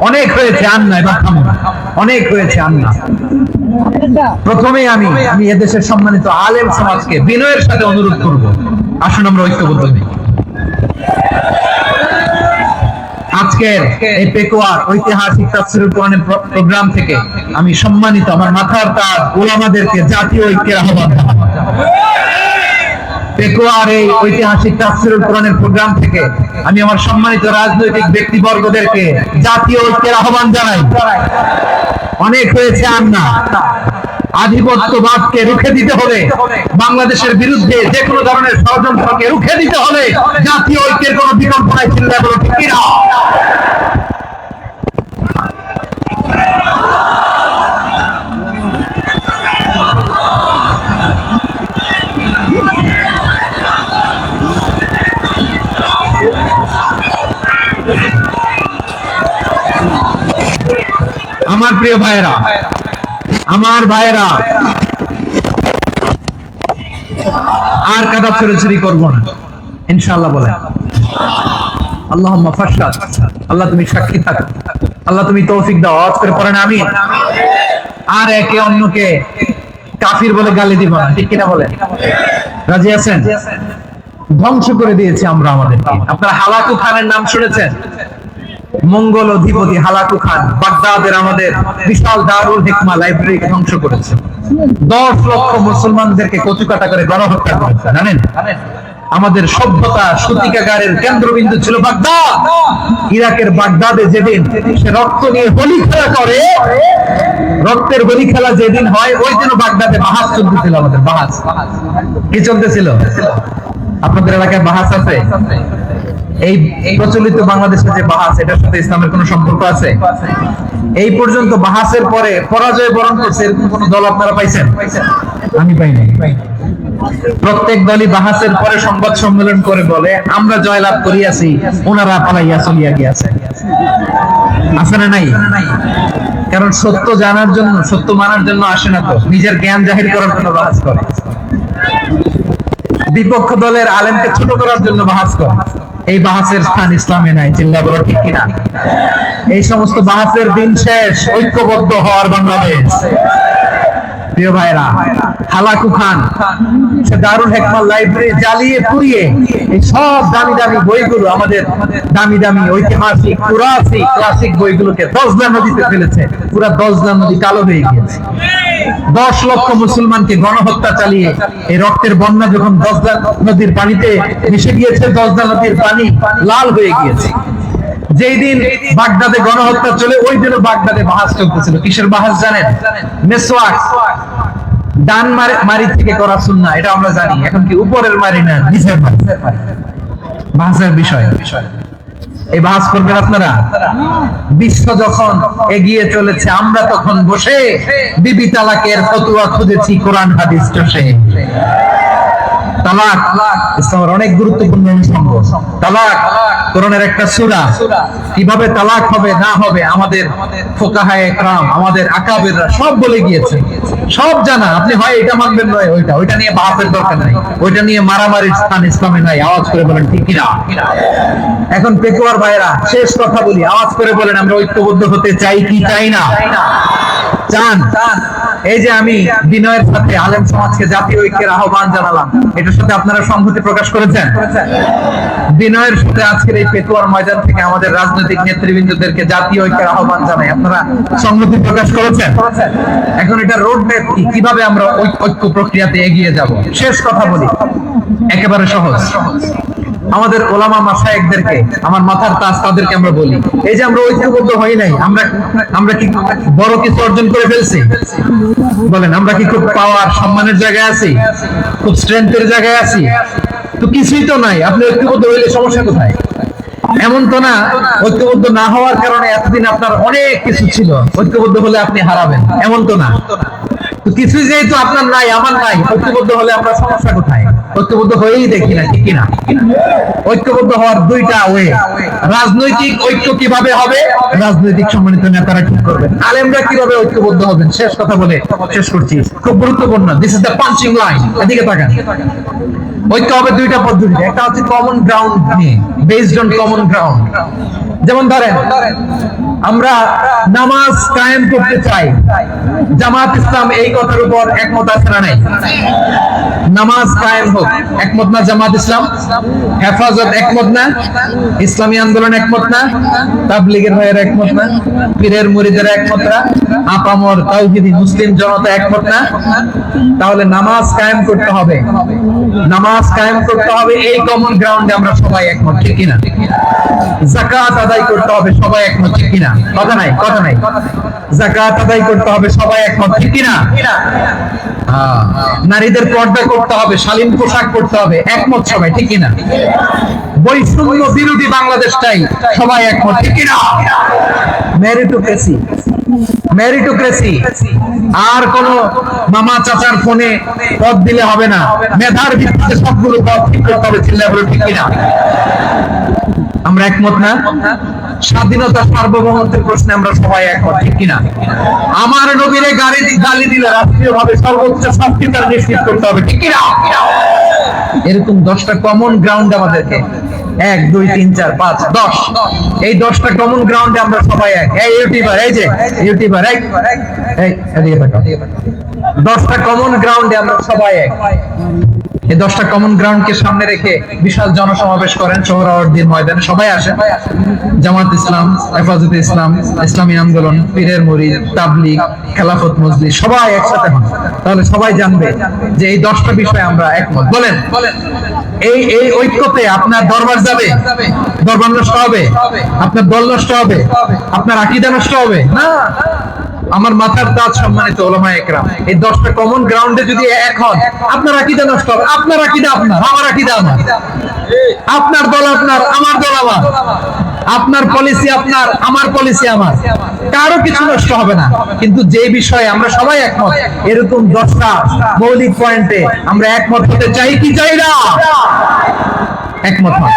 অনেক হয়েছে আন্না, এবার থামো না। অনেক হয়েছে আন্না। প্রথমে আমি এদেশের সম্মানিত আলেম সমাজকে বিনয়ের সাথে অনুরোধ করব, আসুন আমরা ঐক্যবদ্ধ হই। আজকের এই পেকুয়ার ঐতিহাসিক তাফসীরুল কোরআনের প্রোগ্রাম থেকে আমি সম্মানিত আমার মাথার তাজ উলামাদেরকে জাতীয় ঐক্যের আহ্বান জানাই। পেকুয়ার এই ঐতিহাসিক তাফসীরুল কোরআনের প্রোগ্রাম থেকে আমি আমার সম্মানিত রাজনৈতিক ব্যক্তিবর্গদেরকে জাতীয় ঐক্যের আহ্বান জানাই। অনেক হয়েছে আন্না, আধিপত্যবাদকে রুখে দিতে হবে, বাংলাদেশের বিরুদ্ধে যে কোনো ধরনের ষড়যন্ত্রকে রুখে দিতে হবে। জাতীয় ঐক্যের কোনো বিকল্প নাই। চিন্তা করো ঠিক কিনা? আমার প্রিয় ভাইয়েরা, আমার ভাইয়েরা, আর কাদা ছড়াছড়ি করবো না ইনশাআল্লাহ। বলে আল্লাহুম্মা ফাশহাদ, আল্লাহ তুমি সাক্ষী থাকো, আল্লাহ তুমি তৌফিক দাও। আওয়াজ করে পড়েন আমিন। আর একে অন্যকে কাফির বলে গালি দিব না। ঠিক কিনা বলেন? রাজি আছেন? ধ্বংস করে দিয়েছি আমরা আমাদেরকে। আপনারা হালাকু খানের নাম শুনেছেন? মঙ্গল অধিপতি হালাকু খান বাগদাদের আমাদের বিশাল দারুল হিকমা লাইব্রেরিকে ধ্বংস করেছে। 10 লক্ষ মুসলমানদেরকে কচুকাটা করে গণহত্যা করেছে। জানেন? আমাদের সভ্যতা সূতিকাগারের কেন্দ্রবিন্দু ছিল বাগদাদ। ইরাকের বাগদাদে যেদিন সে রক্ত নিয়ে হোলি খেলা করে, রক্তের হোলি খেলা যেদিন হয়, ওই দিন বাগদাদে বাহাস চলতেছিল। আমাদের বাহাস কি চলতেছিল? আপনাদের এলাকায় বাহাস আছে? এই প্রচলিত বাংলাদেশের যে বাহাস, এটার সাথে ইসলামের কোন সম্পর্ক আছে? এই পর্যন্ত বাহাসের পরে পরাজয় বরণ করছে এরকম কোন দল আপনারা পাইছেন? আমি পাইনি। প্রত্যেক দলই বাহাসের পরে সংবাদ সম্মেলন করে বলে আমরা জয়লাভ করিয়াছি, ওনারা পালাইয়া চলিয়া গিয়াছে। আছে না নাই? কারণ সত্য জানার জন্য, সত্য মানার জন্য আসে না তো, নিজের জ্ঞান জাহির করার জন্য বাহাস করে। বিপক্ষ দলের আলেমকে ছোট করার জন্য বাহাস করে। এই বাহাসের স্থান ইসলামে নাই, চিল্লা বলো ঠিক কিনা? এই সমস্ত বাহাসের দিন শেষ, ঐক্যবদ্ধ হওয়ার বাংলাদেশ। প্রিয় ভাইরা, হালাকু খান সে দারুল হেকমার লাইব্রেরি জ্বালিয়ে পুড়িয়ে এই সব দামি দামি বইগুলো, আমাদের দামি দামি ঐতিহাসিক পুরাসিক ক্লাসিক বইগুলোকে দজলা নদীতে ফেলেছে। পুরা দজলা নদী কালো হয়ে গিয়েছে। 10 লক্ষ মুসলমানকে গণহত্যা চালিয়ে এই রক্তের বন্যা যখন দজলা নদীর পানিতে মিশে গিয়েছে, দজলা নদীর পানি লাল হয়ে গিয়েছে। যেই দিন বাগদাদে গণহত্যা চলে, ওই দিনও বাগদাদে বাহাস চলতেছিল। কিসের বাহাস জানেন? মেসওয়াক, ডান মারি থেকে করা সুন্নাহ, এটা আমরা জানি। এখন কি উপরের মারি না নিচের মারি? বাহাসের বিষয়। এই বাহাস করবেন আপনারা। বিশ্ব যখন এগিয়ে চলেছে, আমরা তখন বসে বিবি তালাকের ফতোয়া খুঁজেছি কোরআন হাদিস চষে। তালাক ইসলামের অনেক গুরুত্বপূর্ণ অঙ্গ। তালাক কোরআনের একটা সূরা। কিভাবে তালাক হবে না হবে আমাদের ফুকাহায়ে কেরাম, আমাদের আকাবেররা সব বলে গিয়েছে, সব জানা। আপনি হয় এটা মানবেন, নয় ওইটা নিয়ে বাহাসের দরকার নাই, ওইটা নিয়ে মারামারির স্থান ইসলামে নাই। আওয়াজ করে বলেন ঠিক কিনা? এখন পেকুয়ার ভাইরা, শেষ কথা বলি, আওয়াজ করে বলেন আমরা ঐক্যবদ্ধ হতে চাই কি চাই না? চান? এই যে আমি বিনয়ের সাথে আলেম সমাজকে জাতীয় ঐক্যের আহ্বান জানালাম, এটার সাথে আপনারা সংহতি প্রকাশ করেছেন? বিনয়ের সাথে আজকের এই পেকুয়ার ময়দান থেকে আমাদের রাজনৈতিক নেতৃবৃন্দদেরকে জাতীয় ঐক্যের আহ্বান জানাই, আপনারা সংহতি প্রকাশ করেছেন? এখন এটা রোড ম্যাপ কি, কিভাবে আমরা ঐক্য প্রক্রিয়াতে এগিয়ে যাব? শেষ কথা বলি, একেবারে সহজ। আমাদের ওলামা মাশায়েখদেরকে, আমার মাথার তাজ, তাদেরকে আমরা বলি, এই যে আমরা ঐক্যবদ্ধ হই নাই, আমরা কি বড় কিছু অর্জন করে ফেলছি? বলেন, আমরা কি খুব পাওয়ার সম্মানের জায়গায় আছি? খুব স্ট্রেংথের জায়গায় আছি? তো কিছুই তো নাই। আপনি ঐক্যবদ্ধ হইলে সমস্যা কোথায়? এমন তো না ঐক্যবদ্ধ না হওয়ার কারণে এতদিন আপনার অনেক কিছু ছিল, ঐক্যবদ্ধ হলে আপনি হারাবেন, এমন তো না। তো কিছুই যেহেতু আপনার নাই, আমার নাই, ঐক্যবদ্ধ হলে আমরা সমস্যা কোথায়? ঐক্যবদ্ধ হয়েই দেখি না, ঠিক কিনা? ঐক্যবদ্ধ হওয়ার দুইটা ওয়ে। রাজনৈতিক ঐক্য কিভাবে হবে? রাজনৈতিক সম্মানিত নেতারা ঠিক করবেন। আলেমরা কিভাবে ঐক্যবদ্ধ হবেন? শেষ কথা বলে শেষ করছি, খুব গুরুত্বপূর্ণ। This is the punching line. এদিকে তাকান। ঐক্য হবে দুইটা পদ্ধতিতে। একটা হচ্ছে কমন গ্রাউন্ড নিয়ে, বেসড অন কমন গ্রাউন্ড। যেমন ধরেন, আমরা নামাজ কায়েম করতে চাই, জামাত ইসলাম এই কথার উপর একমত আছে না নাই? নামাজ কায়েম হোক, একমত না জামাত ইসলাম? হেফাজত একমত না? ইসলামী আন্দোলন একমত না? তাবলীগের ভাইয়েরা একমত না? পীরের মুরিদেরা একমত না? আপামর তাওহীদি মুসলিম জনতা একমত না? তাহলে নামাজ কায়েম করতে হবে, নামাজ কায়েম করতে হবে এই কমন গ্রাউন্ডে আমরা সবাই একমত, ঠিক কিনা? যাকাত আদায় করতে হবে, সবাই একমত, ঠিক কিনা? কথা নাই, কথা নাই। যাকাত আদায় করতে হবে, সবাই একমত, ঠিক কিনা? নারীদের পর্দা করতে হবে, শালীন পোশাক করতে হবে, একমত সবাই, ঠিক কিনা? বৈষম্য বিরোধী বাংলাদেশটাই সবাই একমত, ঠিক কিনা? Meritocracy, meritocracy. আর কোন মামা চাচার ফোনে পদ দিলে হবে না, মেধার ভিত্তিতে সবগুলো পদ ঠিক করতে হবে, চিল্লায় বলে ঠিক কিনা? আমরা একমত না? স্বাধীনতা সার্বভৌমত্বের প্রশ্নে আমরা সবাই একমত, ঠিক কিনা? আমার নবীরে গালি দিলে রাষ্ট্রীয়ভাবে সর্বোচ্চ শাস্তি তার নিশ্চিত করতে হবে, ঠিক কিনা? এরকম 10টা কমন গ্রাউন্ড আমাদেরকে, 1 2 3 4 5 10, এই 10টা কমন গ্রাউন্ডে আমরা সবাই এক। এই ইউটিউবার, এই যে ইউটিউবার, এই এদিকে তাকাও। 10টা কমন গ্রাউন্ডে আমরা সবাই এক। এই 10টা কমন গ্রাউন্ডকে সামনে রেখে বিশাল জনসমাবেশ করেন সোহরাওয়ার্দীর ময়দানে, সবাই আসে। জামাত ইসলাম, হেফাজতে ইসলাম, ইসলামী আন্দোলন, পীরের মুরিদ, তাবলীগ, খেলাফত মজলিস, সবাই একসাথে হন। তাহলে সবাই জানবে যে এই 10টা বিষয়ে আমরা একমত। বলেন, এই এই ঐক্যতে আপনার দরবার যাবে? দরবার নষ্ট হবে? আপনার দল নষ্ট হবে? আপনার আকীদা নষ্ট হবে? না। আমার মাথার তাজ সম্মানিত ওলামায়ে কেরাম, এই 10টা কমন গ্রাউন্ডে যদি এক হন, আপনার আকীদা নষ্ট হবে। আপনার আকীদা আপনার, আমার আকীদা আমার। আপনার দল আপনার, আমার দল আমার। আপনার পলিসি আপনার, আমার পলিসি আমার। কারো কিছু নষ্ট হবে না। কিন্তু যে বিষয়ে আমরা সবাই একমত, এরকম 10টা মৌলিক পয়েন্টে আমরা একমত হতে চাই কি চাই না? একমত হন।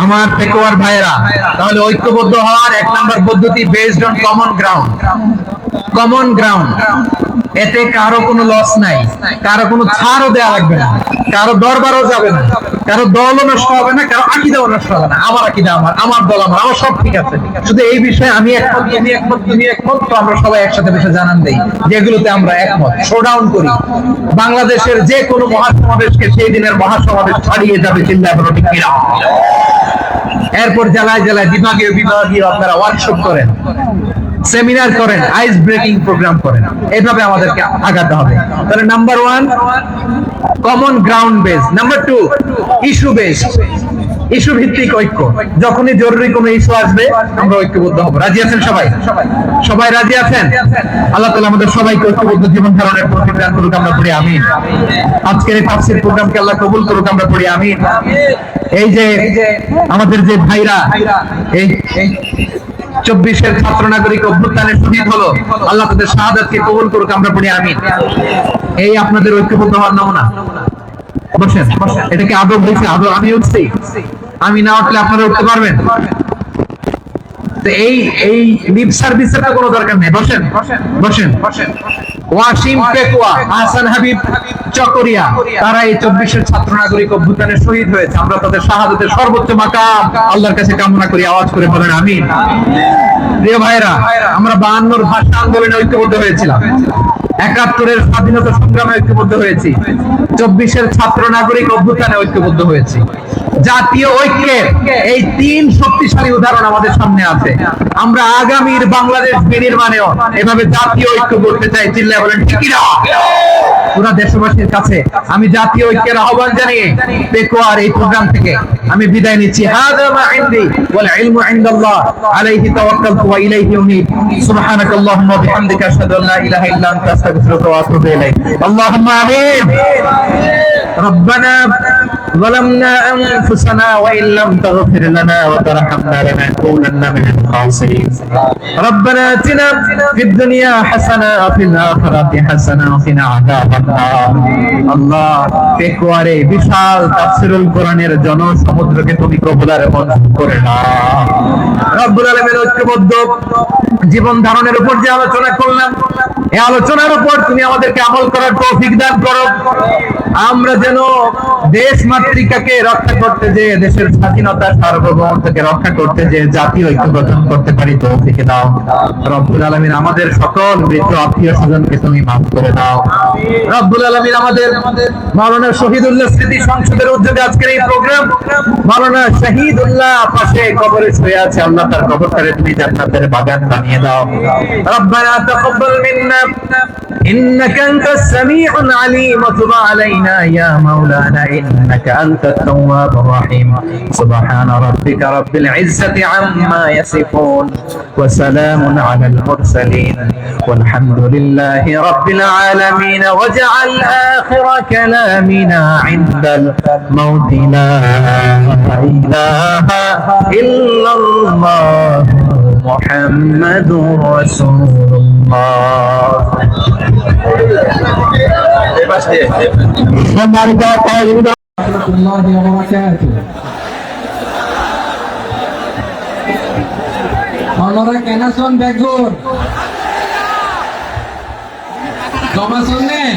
আমার পেকোয়ার ভাইরা, তাহলে ঐক্যবদ্ধ হওয়ার এক নম্বর পদ্ধতি based on common ground. Common ground, এতে কারো কোনো লস নাই, কারো কোনো ছাড়ও দেওয়া লাগবে না, কারো দরবারও যাবে না, কারো দলও নষ্ট হবে না, কারো আকিদাও নষ্ট হবে না। আমার আকিদা আমার, আমার দল আমার, আমার সব ঠিক আছে। শুধু এই বিষয়ে আমি একমত, তুমি একমত, তুমি একমত, তো আমরা সবাই একসাথে বসে জানান দেই যেগুলোতে আমরা একমত, শোডাউন করি। বাংলাদেশের যে কোনো মহাসমাবেশকে সেই দিনের মহাসমাবেশ ছাড়িয়ে যাবে, চিল্লায় বলো ঠিক কিনা? এরপর জেলায় জেলায় বিভাগীয় বিভাগীয় আপনারা ওয়ার্কশপ করেন, সেমিনার করেন, আইস ব্রেকিং প্রোগ্রাম করেন। এইভাবে আমাদেরকে আগাতে হবে। তাহলে number 1 common ground base, number 2 issue base, issue ভিত্তিক ঐক্য। যখনই জরুরি কোনো ইস্যু আসবে আমরা ঐক্যবদ্ধ হব। রাজি আছেন সবাই? সবাই রাজি আছেন? আল্লাহ তাআলা আমাদের সবাইকে ঐক্যবদ্ধ জীবন ধারণের তৌফিক দান করুক, আমরা পড়ি আমিন। আজকের এই তাফসীর প্রোগ্রামকে আল্লাহ কবুল করুক, আমরা পড়ি আমিন। এই যে আমাদের যে ভাইরা এই 24-এর ছাত্র নাগরিক অভ্যুত্থানের শহীদ হলো, আল্লাহ তাদের শাহাদাতকে কবুল করুক, আমরা পড়ি আমিন। এই আপনাদের ঐক্যবদ্ধ হওয়ার নমুনা। বসেন, এটাকে আদব হয়েছে, আদব। আমি উঠছি, আমি না উঠলে আপনারা উঠতে পারবেন? তো এই লিপ সার্ভিসের কোনো দরকার নেই। বসেন বসেন বসেন। ওয়াসিম পেকুয়া, হাসান হাবিব চকরিয়া, তারা এই 24-এর ছাত্র নাগরিক অভ্যুত্থানে শহীদ হয়েছে। আমরা তাদের শাহাদাতের সর্বোচ্চ মাকাম আল্লাহর কাছে কামনা করি। আওয়াজ করে বলেন আমিন। প্রিয় ভাইরা, আমরা 52-র ভাষা আন্দোলনে ঐক্যবদ্ধ হয়েছিলাম, 71-এর স্বাধীনতা সংগ্রামে ঐক্যবদ্ধ হয়েছি, 24-এর ছাত্র নাগরিক অভ্যুত্থানে ঐক্যবদ্ধ হয়েছি। জাতীয় ঐক্যের এই 3 শক্তিশালী উদাহরণ আমাদের সামনে আছে। আমরা আগামীর বাংলাদেশ বিনির্মাণেও এভাবে জাতীয় ঐক্য করতে চাই। চিল্লায় বলেন ঠিক কিনা? পুরা দেশবাসীর কাছে আমি জাতীয় ঐক্যের আহ্বান জানিয়ে পেকুয়ার এই প্রোগ্রাম থেকে আমি বিদায় নিচ্ছি। হাযা মা ইনদি ওয়াল ইলমু ইনদাল্লাহ আলাইহি তাওয়াক্কালতু ওয়া ইলাইহি উনীব। সুবহানাকাল্লাহুম্মা ওয়া বিহামদিকা আশহাদু আল্লা ইলাহা ইল্লা আনতা আস্তাগফিরুকা ওয়া আতুবু ইলাইক। আল্লাহুম্মা আমিন। ربنا ظلمنا أنفسنا وإن لم تغفر لنا وترحمنا لنكونن من الخاسرين. ربنا آتنا في الدنيا حسنة وفي الآخرة حسنة وقنا عذاب النار. আল্লাহ, পেকুয়ারে বিশাল তাফসীরুল কোরআনের জনসমুদ্রকে তুমি কবুলার মঞ্জুর করে নাও। রব্বুল আলামিন ঐক্যবদ্ধ জীবন ধারণের উপর যে আলোচনা করলাম, এই আলোচনার উপর তুমি আমাদেরকে আমল করার তৌফিক দান করো। আমরা যেন দেশ মাতৃকাকে রক্ষা করতে, যে দেশের স্বাধীনতা সার্বভৌমত্বকে রক্ষা করতে, যে জাতীয় ঐক্য গঠন করতে পারি তৌফিক দাও। রব্বুল আলামিন আমাদের সকল মৃত আত্মীয় স্বজনকে তুমি মাফ করে দাও। রব্বুল আলামিন আমাদের মাওলানা শহীদুল্লাহ স্মৃতি সংসদের উদ্যোগে আজকের এই প্রোগ্রাম, মাওলানা শহীদুল্লাহ পাশে কবরে শুয়ে আছে, আল্লাহ তার কবরটারে তুমি জান্নাতের বাগান বানিয়ে দাও। রব্বানা তাকাব্বাল মিন্না ইন্নাকা আনতাস সামিউল আলীম ওয়া তুব আলাইনা ইয়া মাওলানা ইন্নাকা আনতাত তাওয়াবুর রহিম। সুবহানা রাব্বিকা রাব্বিল ইজ্জাতি আম্মা ইয়াসিফুন ওয়া সালামুন আলাল মুরসালিন ওয়ালহামদুলিল্লাহি রাব্বিল আলামিন। ওয়াজআল আখিরা কালামিনা ইনদাল মাউতি লা ইলাহা ইল্লাল্লাহ মুহাম্মাদুর রাসূলুল্লাহ। আপনারা কেন শোন বেগুন জমা শুনলেন?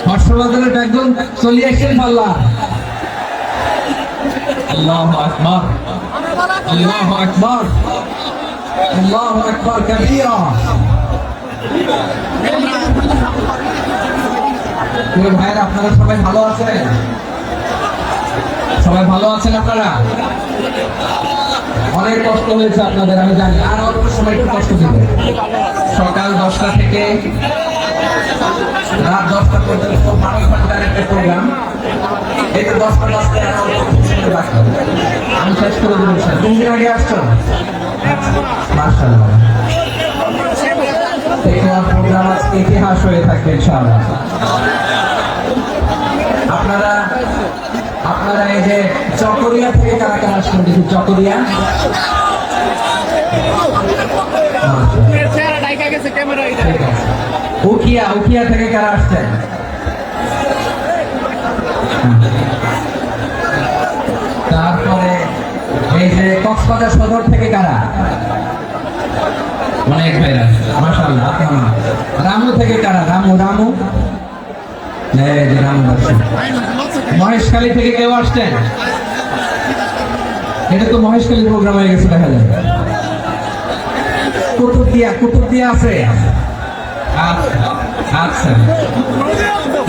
হর্ষবর্ধনের বেগুন চলিয়ে এসেছেন পাল্লা। আল্লাহু আকবার, আল্লাহু আকবার, আল্লাহু আকবার কাবীরা। ভাইরা, আপনারা সবাই ভালো আছেন? সবাই ভালো আছেন? আপনারা অনেক কষ্ট হয়েছে আপনাদের, আমি জানি। আর অল্প সময় একটু কষ্ট দিবে। সকাল 10টা থেকে রাত 10টা পর্যন্ত 12 ঘন্টার একটা প্রোগ্রাম। এই তো 10টা বাজতে আমি শেষ করে দেবো। 2 দিন আগে আসছো? মাশাআল্লাহ, প্রোগ্রাম আজকে ইতিহাস হয়ে থাকবে ইনশাআল্লাহ। আপনারা এই যে চকরিয়া থেকে কারা কারা আসছেন দেখি? চকরিয়া, উখিয়া থেকে কারা আসছেন? এই যে কক্সবাজার সদর থেকে কারা? অনেক ভাইরা, মাশাআল্লাহ। আপনারা রামু থেকে কারা? রামু রামু, এই যে রামু দর্শক। মহেশখালী থেকে কেউ আসছেন? এটা তো মহেশখালী প্রোগ্রাম হয়ে গেছে দেখা যায়। কুতুবদিয়া আছে। আচ্ছা,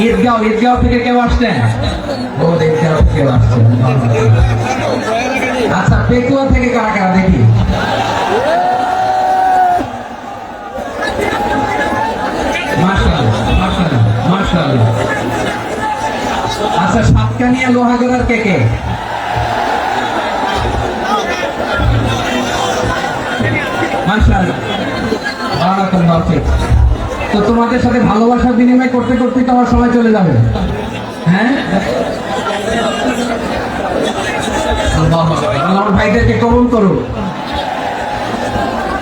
ঈদগাঁও থেকে কেউ আসছেন? ও ঈদগাঁও থেকে কেউ আসছেন। আচ্ছা, পেকুয়া থেকে কারা কারা দেখি? মাশাআল্লাহ। আচ্ছা, সাতকানিয়া লোহাগড়ার কে কে? মাশাআল্লাহ, বারাকাল্লাহু ফিক। তো তোমাদের সাথে ভালোবাসার বিনিময় করতে করতে তো আমার সময় চলে যাবে। হ্যাঁ, আল্লাহ ভাইদেরকে কবুল করুন।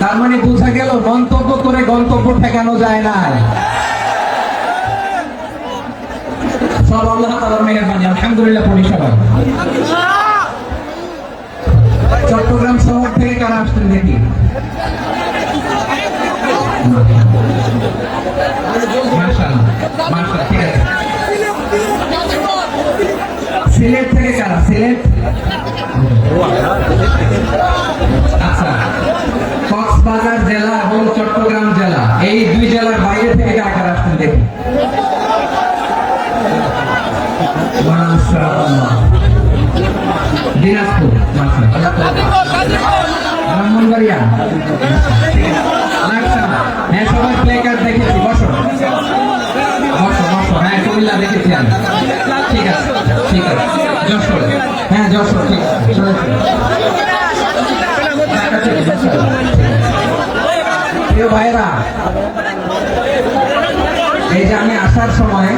তার মানে বোঝা গেল মন্তব্য করে গন্তব্য ঠেকানো যায় না। সব আল্লাহ তাআলার মেহেরবানি, আলহামদুলিল্লাহ। পরিষেবা চট্টগ্রাম শহর থেকে কারা আসছেন দেখি? মাশাআল্লাহ, ঠিক আছে। সিলেট থেকে কারা? সিলেট, আচ্ছা। কক্সবাজার জেলা এবং চট্টগ্রাম জেলা, এই দুই জেলার বাইরে থেকে কারা কারা আসছেন দেখি? মাশাআল্লাহ। দিনাজপুর, ব্রাহ্মণবাড়িয়া, হ্যাঁ সবাই প্লে কার্ড দেখেছি। বসো। হ্যাঁ কুমিল্লা দেখেছি আমি। ঠিক আছে। যশোর, হ্যাঁ যশোর, ঠিক প্রিয় ভাইরা, এই যে আমি আসার সময়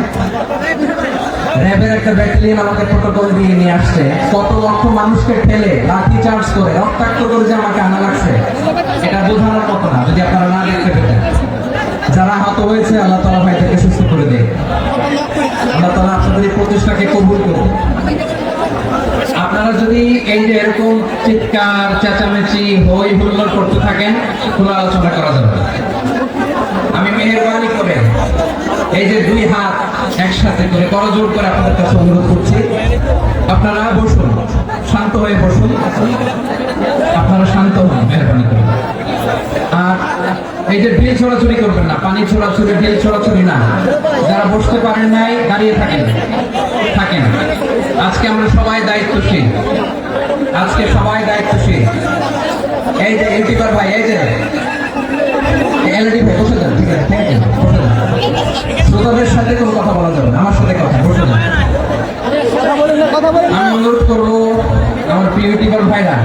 র্যাবের একটা ব্যাটালিয়ন আমাকে প্রটোকল দিয়ে নিয়ে আসছে। কত লক্ষ মানুষকে ঠেলে লাঠি চার্জ করে রক্তাক্ত করে যে আমাকে আনা লাগছে, এটা বোঝানোর মতো না যদি আপনারা না দেখতে পেতেন। যারা আহত হয়েছে আল্লাহ তাআলা ভাইদেরকে সুস্থ করে দেয়। আল্লাহ তাআলা আপনাদের এই প্রচেষ্টাকে কবুল করুন। আপনারা যদি এই যে এরকম চিৎকার চেঁচামেচি হই হুল্লোড় করতে থাকেন, খোলা আলোচনা করা যাবে। আমি মেহেরবানি করে এই যে দুই হাত একসাথে করে করজোড় করে আপনাদের কাছে অনুরোধ করছি, আপনারা বসুন, শান্ত হয়ে বসুন। আপনারা শান্ত হন মেহেরবানি করে। আর এই যে ঢিল ছোড়াছুড়ি করবেন না, পানি ছোড়াছুড়ি, ঢিল ছোড়াছুড়ি না। যারা বসতে পারেন নাই দাঁড়িয়ে থাকেন। আজকে আমরা সবাই দায়িত্বশীল। এই যে ইউটিউবার ভাই, এই যে এলইডি ভাই, বসে যান। ঠিক আছে, থ্যাংক ইউ। শ্রোতাদের সাথে কোনো কথা বলা যাবে না, আমার সাথে কথা। বসে যান। আমি অনুরোধ করবো আমার প্রিয় ইউটিউবার ভাইরা,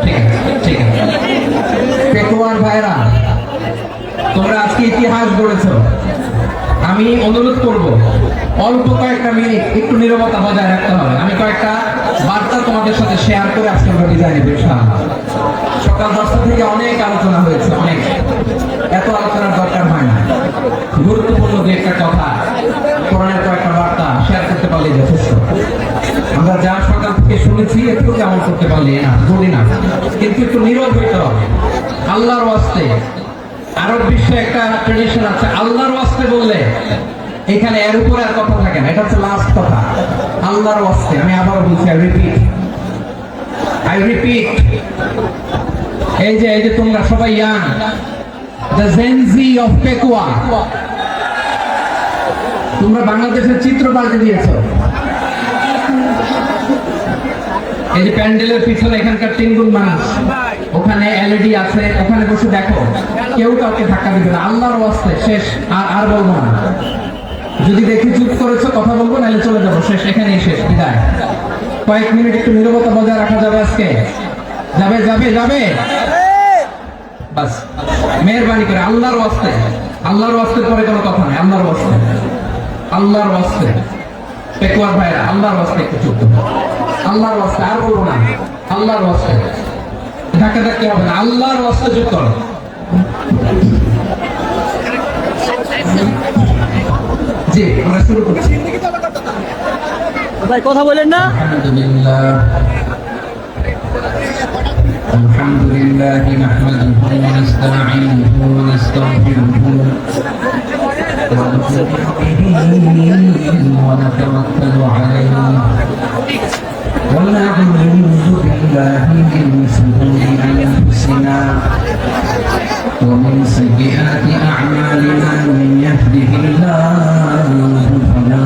ঠিক আছে। পেকুয়ার ভাইরা, তোমরা আজকে ইতিহাস গড়েছ। আমি অনুরোধ করব অল্প কয়েকটা মিনিট একটু নীরবতা বজায় রাখতে হবে। আমি কয়েকটা বার্তা তোমাদের সাথে শেয়ার করে আজকে আমরা বিদায় নেব ইনশাআল্লাহ। সকাল 10টা থেকে অনেক আলোচনা হয়েছে, অনেক। এত আলোচনার দরকার হয় না। গুরুত্বপূর্ণ যে একটা কথা, কোরআনের কয়েকটা বার্তা শেয়ার করতে পারলে যথেষ্ট। আমরা যা সকাল থেকে শুনেছি একটু কেমন করতে পারলে না, বলি না, কিন্তু একটু নীরব হইতে হবে। আল্লাহর ওয়াস্তে, আরব বিশ্বে একটা ট্রেডিশন আছে, আল্লাহর ওয়াস্তে বললে এখানে এর উপরে আর কথা থাকে না। এটা হচ্ছে লাস্ট কথা, আল্লাহর ওয়াস্তে। আমি আবার বলছি, আই রিপিট। এই যে তোমরা সবাই young, the Gen Z of Pekua, তোমরা বাংলাদেশের চিত্র পাল্টে দিয়েছো। এই যে প্যান্ডেলের পিছনে এখানকার 3 গুণ মানুষ, ওখানে এলইডি আছে, ওখানে বসে দেখো। কেউ কাউকে ধাক্কা দিবে না, আল্লাহর ওয়াস্তে। শেষ, আর বলবো না। যদি দেখি চুপ করেছো, কথা বলবো, নাহলে চলে যাবো। শেষ, এখানেই শেষ, বিদায়। কয়েক মিনিট একটু নীরবতা বজায় রাখা যাবে আজকে? যাবে। বাস, মেহেরবানি করে আল্লাহর ওয়াস্তে। আল্লাহর ওয়াস্তের পরে কোনো কথা নাই। আল্লাহর ওয়াস্তে পেকুয়ার ভাইরা, আল্লাহর ওয়াস্তে একটু চুপ করো। আল্লাহর ওয়াস্তে, আর বলবো না। আল্লাহর ওয়াস্তে ধাক্কা হবে না। আল্লাহর ওয়াস্তে চুপ করো। জি, আমরা শুরু করছি। ভাই কথা বলেন না। الحمد لله نحمده ونستعينه ونستغفره ونتوكل عليه ونعوذ بالله من شرور انفسنا ومن سيئات اعمالنا من يهده الله فلا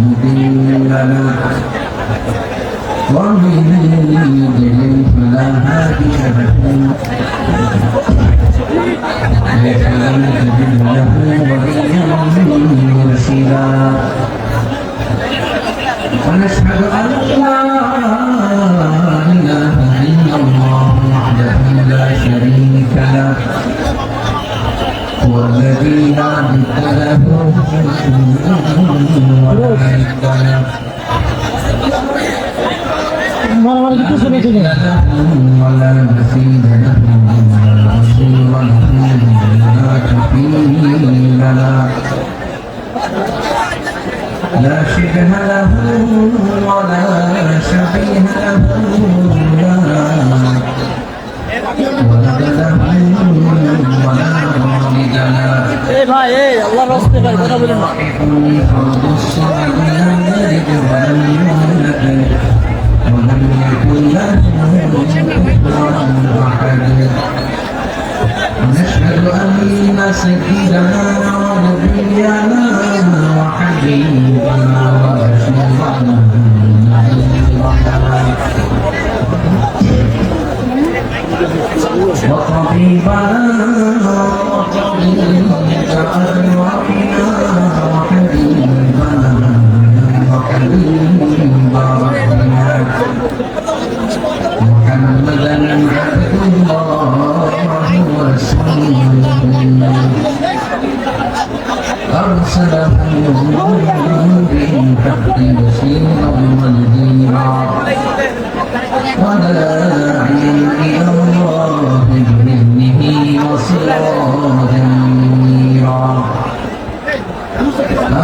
مضل له ومن يضلل فلا هادي له فلن تجد له وليا مرشدا ونشهد ان لا اله الا الله وحده لا شريك له هو الذي لا ند له ولا ند له মারামারি কিছু শুনেছি না। ولا مثيل له ولا رسول له ولا كفيل له لا شبه له ولا شبيه له لا ولد له ولا والد له এই ভাই এই আল্লাহর রাস্তায় ভাই কথা বলেন না। فرد الصمد لم يلد ولم يولد ولم يكن له كفوا احد ونشهد ان سيدنا ونبينا وحبيبنا ورسولنا وطبيبنا وطبيب ارواحنا وحبيبنا وحبيب ربنا محمدا عبد الله ورسوله أرسله بالحق بشيرا ونذيرا وداعيا إلى الله بإذنه وسراجا منيرا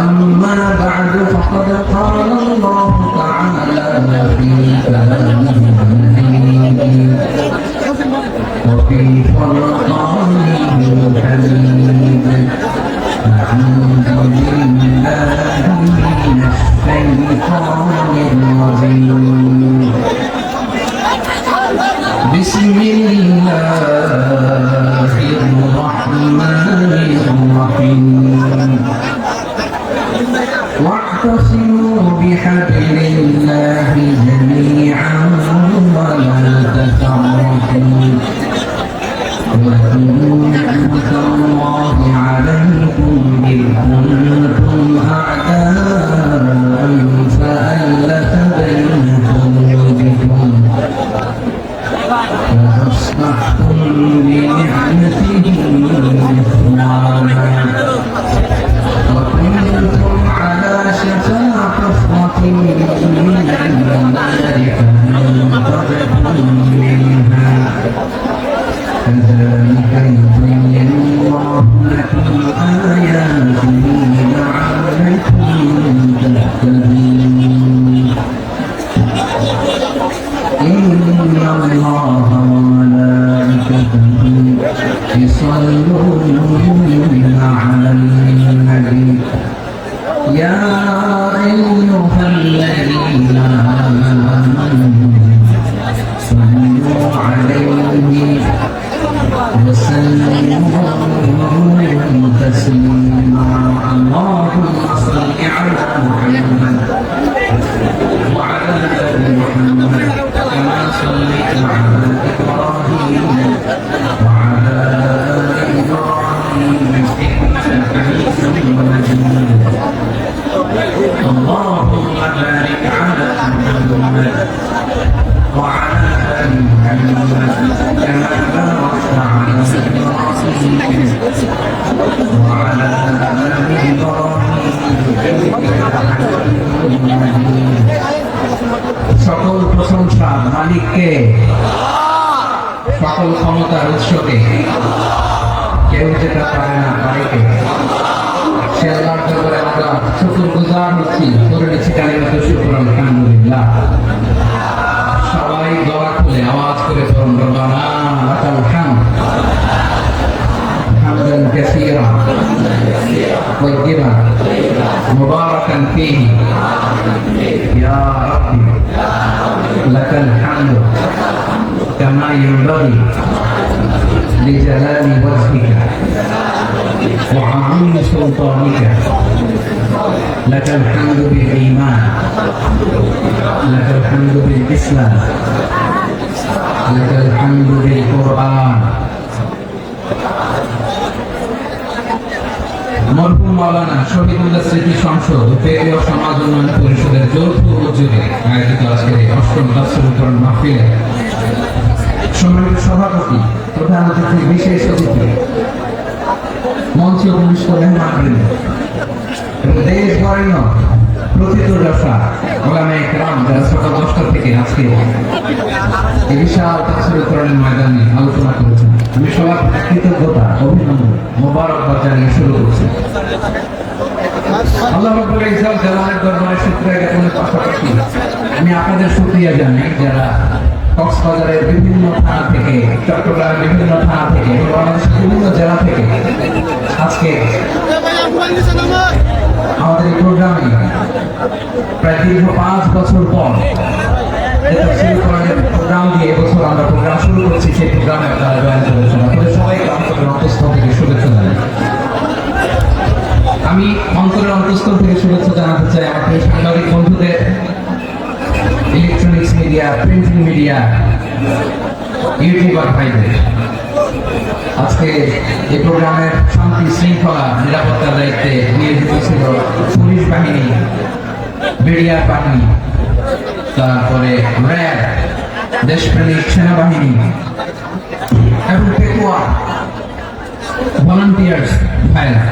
أما بعد فقد قال الله تعالى في كلامه المجيد وفي فرقانه الحميد أعوذ بالله من الشيطان الرجيم بسم الله الرحمن الرحيم واعتصموا بحبل الله جميعا ولا تفرقوا واذكروا نعمة الله عليكم إذ كنتم أعداء فألف بين قلوبكم فأصبحتم بنعمته إخوانا وكنتم على شفا حفرة من النار فانقذكم منها كذلك يبين الله لكم آياته لعلكم تهتدون إن الله وملائكته يصلون على النبي يا أيها الذين آمنوا صلوا عليه وسلموا تسليما اللهم صل على محمد وعلى آل محمد كما صليت على إبراهيم وعلى آل إبراهيم إنك حميد مجيد اللهم بارك على محمد وعلى آل محمد كما باركت على إبراهيم وعلى آل إبراهيم إنك حميد مجيد সকল প্রশংসা মালিককে, সকল ক্ষমতার উৎসকে, কেউ যেটা পারে না পারে সে আল্লাহর দরবারে আমরা শুকরগুজার হচ্ছি, করে নিচ্ছি কালিমাতুশ শুকর। মুবারাকান ফীহি ইয়া রাব্বি লাকাল হামদু কামা ইয়ানবাগি লিজালালি ওয়াজহিকা ওয়া আযীমি সুলতানিকা লাকাল হামদু বিল ঈমান লাকাল হামদু বিল ইসলাম লাকাল হামদু বিল কুরআন। মরহুম মাওলানা শহীদুল্লাহ স্মৃতি সংসদ ও ফেরি ও সমাজ উন্নয়ন পরিষদের যৌথ উদ্যোগে আয়োজিত আজকের এই অষ্টম দাসরূপণ মাহফিলে সম্মানিত সভাপতি, প্রধান অতিথি, বিশেষ অতিথি, মঞ্চে উপবিষ্ট মেহমানবৃন্দ এবং দেশ বরেণ্য প্রথিতযশা ওলামায়ে কেরাম যারা সকাল 10টা থেকে আজকে এই বিশাল দাসরূপণের ময়দানে আলোচনা করেছেন, আমি সবার কৃতজ্ঞতা, অভিনন্দন, মোবারকবাদ জানিয়ে শুরু করছি। আল্লাহ রাব্বুল ইজ্জত জালালের দরবারে শুকরিয়া জ্ঞাপনের পাশাপাশি আমি আপনাদের শুকরিয়া জানাই যারা কক্সবাজারের বিভিন্ন থানা থেকে, চট্টগ্রামের বিভিন্ন থানা থেকে, বাংলাদেশের বিভিন্ন জেলা থেকে আজকে আমাদের এই প্রোগ্রামে প্রায় দীর্ঘ 5 বছর পর প্রোগ্রাম দিয়ে এবছর আমরা প্রোগ্রাম শুরু করছি, সেই প্রোগ্রামে আপনারা জয়েন করেছেন। আপনাদের সবাইকে অন্তরের অন্তঃস্থল থেকে শুভেচ্ছা জানাই। আমি অন্তরের অন্তঃস্থল থেকে শুভেচ্ছা জানাতে চাই আমাদের সাংবাদিক বন্ধুদের, electronics media, printing media, YouTuber ভাইদের। আজকে এই প্রোগ্রামের শান্তি শৃঙ্খলা নিরাপত্তার দায়িত্বে নিয়োজিত ছিল পুলিশ বাহিনী, বিডিআর বাহিনী, তারপরে র্যাব, দেশপ্রেমিক সেনাবাহিনী এবং পেকুয়া ভলান্টিয়ার্স ভাইরা,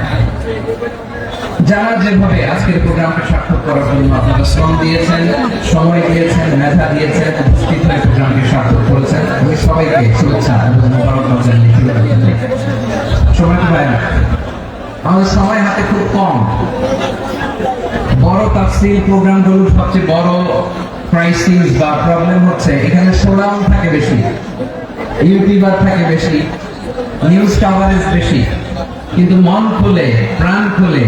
যারা যেভাবে আজকের প্রোগ্রামকে সার্থক করার জন্য আপনারা শ্রম দিয়েছেন, সময় দিয়েছেন, মেধা দিয়েছেন, উপস্থিত হয়ে প্রোগ্রামকে সার্থক করেছেন, আমি সবাইকে শুভেচ্ছা এবং মোবারকবাদ জানিয়ে শুরু করতে চাই। সময় ভাইরা, আমাদের সময় হাতে খুব কম। বড় তাফসীর প্রোগ্রামগুলোর সবচেয়ে বড় ক্রাইসিস বা প্রবলেম হচ্ছে এখানে শোডাউন থাকে বেশি, ইউটিউবার থাকে বেশি, নিউজ কাভারেজ বেশি, কিন্তু মন খুলে, প্রাণ খুলে,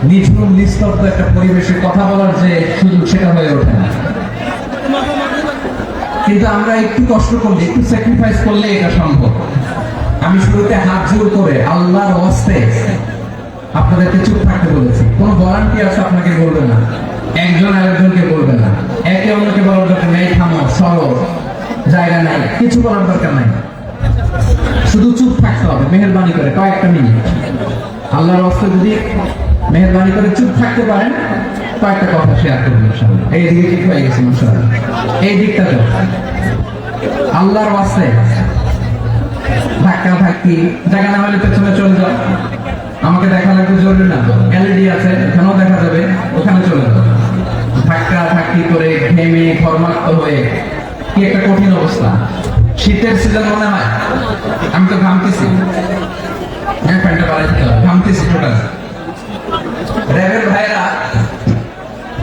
নিঝুম নিস্তব্ধ একটা পরিবেশে কথা বলার যে সুযোগ, সেটা হয়ে ওঠে না। কিন্তু আমরা একটু কষ্ট করলে, একটু স্যাক্রিফাইস করলে এটা সম্ভব। আমি শুরুতে হাত জোর করে আল্লাহর ওয়াস্তে আপনাদেরকে চুপ থাকতে বলেছি। কোনো ভলান্টিয়ার্স আপনাকে বলবে না, একজন আরেকজনকে বলবে না, একে অন্যকে বলার দরকার নেই, থামো, সরো, জায়গা নাই, কিছু বলার দরকার নাই, শুধু চুপ থাকতে হবে মেহেরবানি করে কয়েকটা মিনিট। আল্লাহর ওয়াস্তে যদি মেহেরবানি করে চুপ থাকতে পারেন, কয়েকটা কথা শেয়ার করবেন ইনশাআল্লাহ। এই দিকে ঠিক হয়ে গেছে ইনশাআল্লাহ, এই দিকটা তো আল্লাহর ওয়াস্তে ধাক্কা ধাক্কি, জায়গা না হলে পেছনে চলে যাও, আমাকে দেখা লাগবে জরুরি না, এলইডি আছে এখানেও দেখা যাবে, ওখানে চলে যাও। ধাক্কা ধাক্কি করে ঘেমে ঘর্মাক্ত হয়ে কি একটা কঠিন অবস্থা। শীতের সিজন মনে হয়, আমি তো ঘামতেছি, প্যান্টটা বাড়াইতে হবে, ঘামতেছি টোটাল। র্যাবের ভাইরা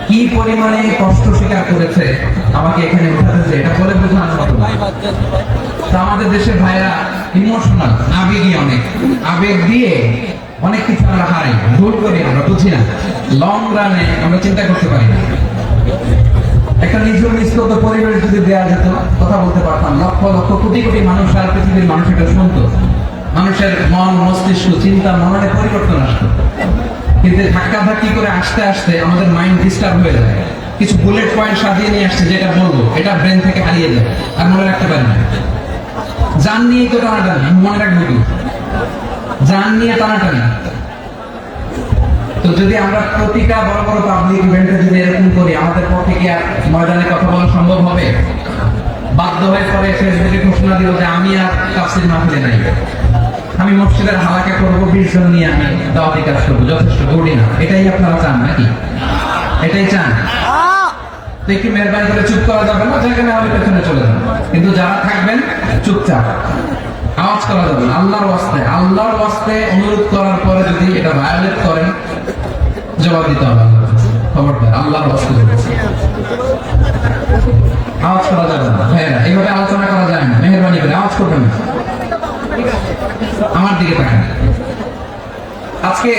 কি পরিমাণে কষ্ট স্বীকার করেছে আমাকে এখানে উঠাতেছে, এটা বলে বোঝানোর মতো না। তা আমাদের দেশের ভাইরা ইমোশনাল, আবেগী, অনেক আবেগ দিয়ে অনেক কিছু আমরা হারাই, ভুল করি, আমরা বুঝি না, লং রানে আমরা চিন্তা করতে পারি না। একটা নিঝুম নিস্তব্ধ পরিবেশ যদি দেওয়া যেত, কথা বলতে পারতাম, লক্ষ লক্ষ কোটি কোটি মানুষ আর পৃথিবীর মানুষ এটা শুনতো, মানুষের মন, মস্তিষ্ক, চিন্তা, মননে পরিবর্তন আসতো। কিন্তু ধাক্কা ধাক্কি করে আসতে আসতে আমাদের মাইন্ড ডিস্টার্ব হয়ে যায়। কিছু বুলেট পয়েন্ট সাজিয়ে নিয়ে আসছে, যেটা বলবো এটা ব্রেন থেকে হারিয়ে যায়, আর মনে রাখতে পারি না। জান নিয়ে তো টানাটানি, মনে রাখবো কি, জান নিয়ে টানাটানি। তো যদি আমরা প্রতিটা বড় বড় পাবলিক ইভেন্টে যদি এরকম করি, আমাদের পক্ষে কি আর ময়দানে কথা বলা সম্ভব হবে? বাধ্য হয়ে পরে ফেসবুকে ঘোষণা দিল যে আমি আর তাফসীর মাহফিলে নাই, আমি মসজিদের হালাকা করবো, 20 জন নিয়ে আমি দাওয়াতি কাজ করবো, যথেষ্ট করি না। এটাই আপনারা চান নাকি? এটাই চান? তো একটু মেহরবানি করে চুপ করা যাবে না, জায়গা না হলে পেছনে চলে যাবে। কিন্তু যারা থাকবেন চুপচাপ, আওয়াজ করা যাবে না। আল্লাহর ওয়াস্তে, আল্লাহর ওয়াস্তে অনুরোধ করার পরে যদি এটা ভায়োলেট করেন, জবাব দিতে হবে। খবরদার, আল্লাহর ওয়াস্তে আওয়াজ করা যাবে না। ভাইয়েরা, এইভাবে আলোচনা করা যায় না, মেহরবানি করে আওয়াজ করবেন না। আমার দিকে তাকান। আজকে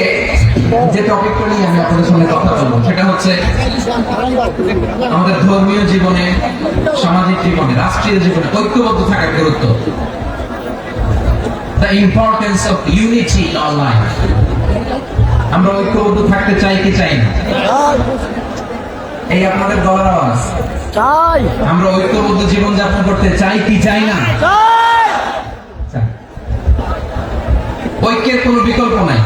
যে টপিকটা নিয়ে আমি আপনাদের সঙ্গে কথা বলবো সেটা হচ্ছে আমাদের ধর্মীয় জীবনে, সামাজিক জীবনে, রাষ্ট্রীয় জীবনে ঐক্যবদ্ধ থাকার গুরুত্ব। The importance of unity in our life. আমরা ঐক্যবদ্ধ থাকতে চাই কি চাই না? এই আপনাদের গলার আওয়াজ। চাই আমরা ঐক্যবদ্ধ জীবন যাপন করতে চাই কি চাই না? চাই ঐক্যের কোনো বিকল্প নাই।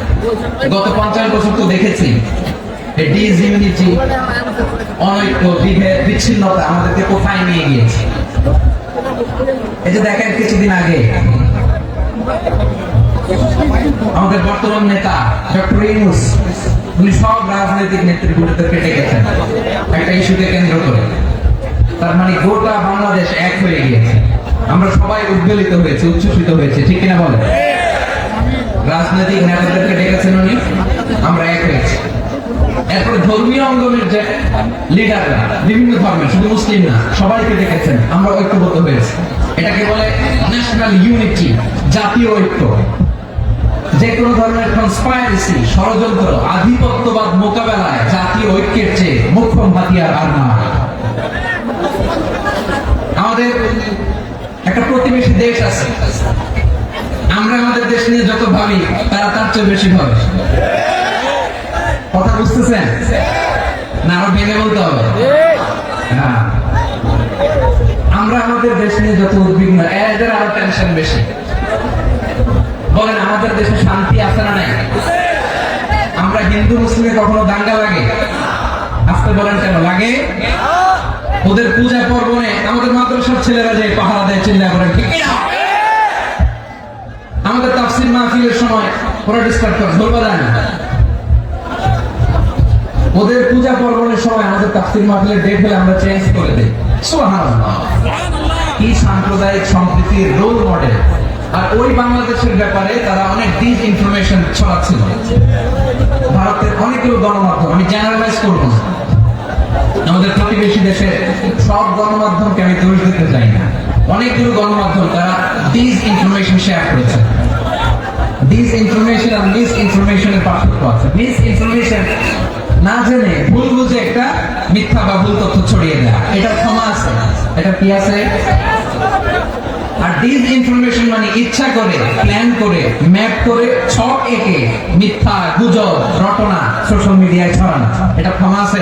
গত 50 বছর তো দেখেছি ডিসইউনিটি, অনৈক্য, বিভেদ, বিচ্ছিন্নতা আমাদেরকে কোথায় নিয়ে গিয়েছে। এই যে দেখেন কিছুদিন আগে আমাদের বর্তমান নেতা ডক্টর ইউনূস, উনি সব রাজনৈতিক নেতৃবৃন্দদেরকে ডেকেছেন একটা ইস্যুকে কেন্দ্র করে। তার মানে গোটা বাংলাদেশ এক হয়ে গিয়েছে। আমরা সবাই উদ্বেলিত হয়েছে, উচ্ছ্বসিত হয়েছে, ঠিক কিনা বলেন? রাজনৈতিক নেতাদেরকে ডেকেছেন উনি, আমরা এক হয়েছি। এরপরে ধর্মীয় অঙ্গনের যে লিডাররা, বিভিন্ন ধর্মের, শুধু মুসলিম না, সবাইকে ডেকেছেন, আমরা ঐক্যবদ্ধ হয়েছি। এটাকে বলে ন্যাশনাল ইউনিটি, জাতীয় ঐক্য। যে কোনো ধরনের কনস্পাইরেসি, ষড়যন্ত্র, আধিপত্যবাদ মোকাবেলায় জাতীয় ঐক্যের চেয়ে মুখ্য হাতিয়ার আর না। আমাদের একটা প্রতিবেশী দেশ আছে, আমরা আমাদের দেশ নিয়ে যত ভাবি তারা তার চেয়ে বেশি ভাবে। কথা বুঝতেছেন না? আরো ভেঙে বলতে হবে। হ্যাঁ, আমরা আমাদের দেশ নিয়ে যত উদ্বিগ্ন, এদের আরো টেনশন বেশি। বলেন আমাদের দেশে শান্তি আছে না নাই? আমরা হিন্দু মুসলিমে কখনো দাঙ্গা লাগে? আসতে বলেন কেন লাগে? ওদের পূজা পর্বণে আমাদের মাদ্রাসার ছেলেরা যে পাহারা দেয়, চিন্তা করেন, ঠিক না? আমাদের তাফসীর মাহফিলের সময় ওরা ডিস্টার্ব করে, বলবা যায় না। ওদের পূজা পর্বণের সময় আমাদের তাফসীর মাহফিলের ডেট হলে আমরা চেঞ্জ করে দিই। সুবহানাল্লাহ, কি সাম্প্রদায়িক সম্প্রীতির রোল মডেল। আর ওই বাংলাদেশের ব্যাপারে তারা অনেক ডিসইনফরমেশন ছড়াচ্ছিল। ভারতের অনেকগুলো গণমাধ্যম, আমি জেনারেলাইজ করবো না, আমাদের প্রতিবেশী দেশের সব গণমাধ্যমকে আমি দোষ দিতে চাই না, অনেকগুলো গণমাধ্যম তারা ডিসইনফরমেশন শেয়ার করেছে। ডিসইনফরমেশন আর মিসইনফরমেশনের পার্থক্য আছে। মিসইনফরমেশন না জেনে ভুল বুঝে একটা মিথ্যা বা ভুল তথ্য ছড়িয়ে দেয়া, এটা ক্ষমা আছে, এটা কি আছে। আর ডিসইনফরমেশন মানে ইচ্ছা করে, প্ল্যান করে, ম্যাপ করে, ছক এঁকে মিথ্যা, গুজব, রটনা সোশ্যাল মিডিয়ায় ছড়ানো, এটা ক্ষমা আছে?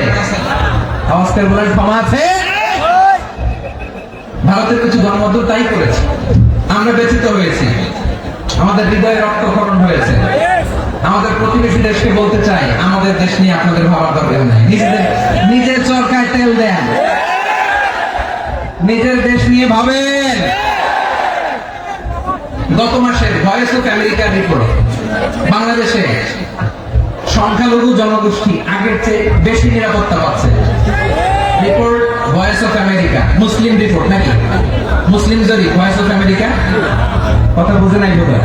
আওয়াজ করে বলেন ক্ষমা আছে? ভারতের কিছু গণমাধ্যম তাই করেছে, আমরা ব্যথিত হয়েছি, আমাদের হৃদয়ে রক্তক্ষরণ হয়েছে। আমাদের প্রতিবেশী দেশকে বলতে চাই, আমাদের দেশ নিয়ে আপনাদের ভাবার দরকার নাই। নিজের চরকায় তেল দেন, নিজের দেশ নিয়ে ভাবেন। গত মাসের ভয়েস অফ আমেরিকার রিপোর্ট, বাংলাদেশে সংখ্যালঘু জনগোষ্ঠী আগের চেয়ে বেশি নিরাপত্তা পাচ্ছে। Report voice of America, Muslim report নাকি? মুসলিম জরিপ, ভয়েস অফ আমেরিকা। কথা বুঝে নাই বোধহয়?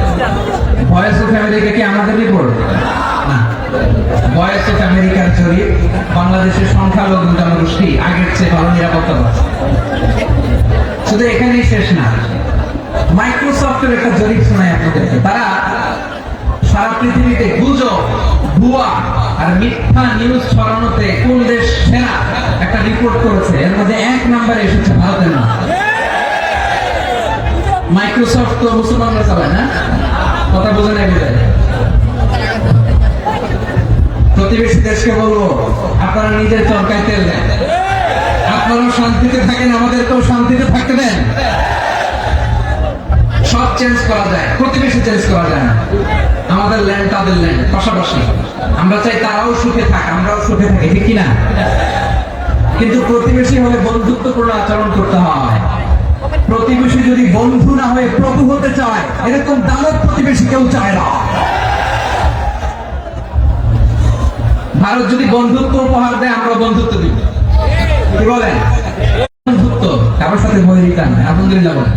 ভয়েস অফ আমেরিকা কি আমাদের রিপোর্ট না? ভয়েস অফ আমেরিকার জরিপ, বাংলাদেশের সংখ্যালঘু জনগোষ্ঠী আগের চেয়ে ভালো নিরাপত্তা পাচ্ছে। শুধু এখানেই শেষ না, মাইক্রোসফটের একটা জরিপ শোনায় আপনাদেরকে। তারা সারা পৃথিবীতে গুজব, ভুয়া আর মিথ্যা নিউজ ছড়ানোতে কোন দেশ সেরা একটা রিপোর্ট করেছে। এর মধ্যে 1 নম্বরে এসেছে ভারতের নাম। মাইক্রোসফট তো মুসলমানরা চালায় না? কথা বোঝে নাই বোধহয়? প্রতিবেশী দেশকে বলবো, আপনারা নিজের চরকায় তেল দেন, আপনারাও শান্তিতে থাকেন, আমাদেরকেও শান্তিতে থাকতে দেন। সব চেঞ্জ করা যায়, প্রতিবেশী চেঞ্জ করা যায় না। আমাদের ল্যান্ড তাদের ল্যান্ড, পাশাপাশি। আমরা চাই তারাও সুখে থাক, আমরাও সুখে থাকি, ঠিক কিনা? কিন্তু প্রতিবেশী হলে বন্ধুত্বপূর্ণ আচরণ করতে হয়। প্রতিবেশী যদি বন্ধু না হয়ে প্রভু হতে চায়, এরকম দানব প্রতিবেশী কেউ চায় না। ভারত যদি বন্ধুত্ব উপহার দেয়, আমরা বন্ধুত্ব দিব। কি বলেন? বন্ধুত্ব কারোর সাথে বৈরিতা নয়। আলহামদুলিল্লাহ বলেন,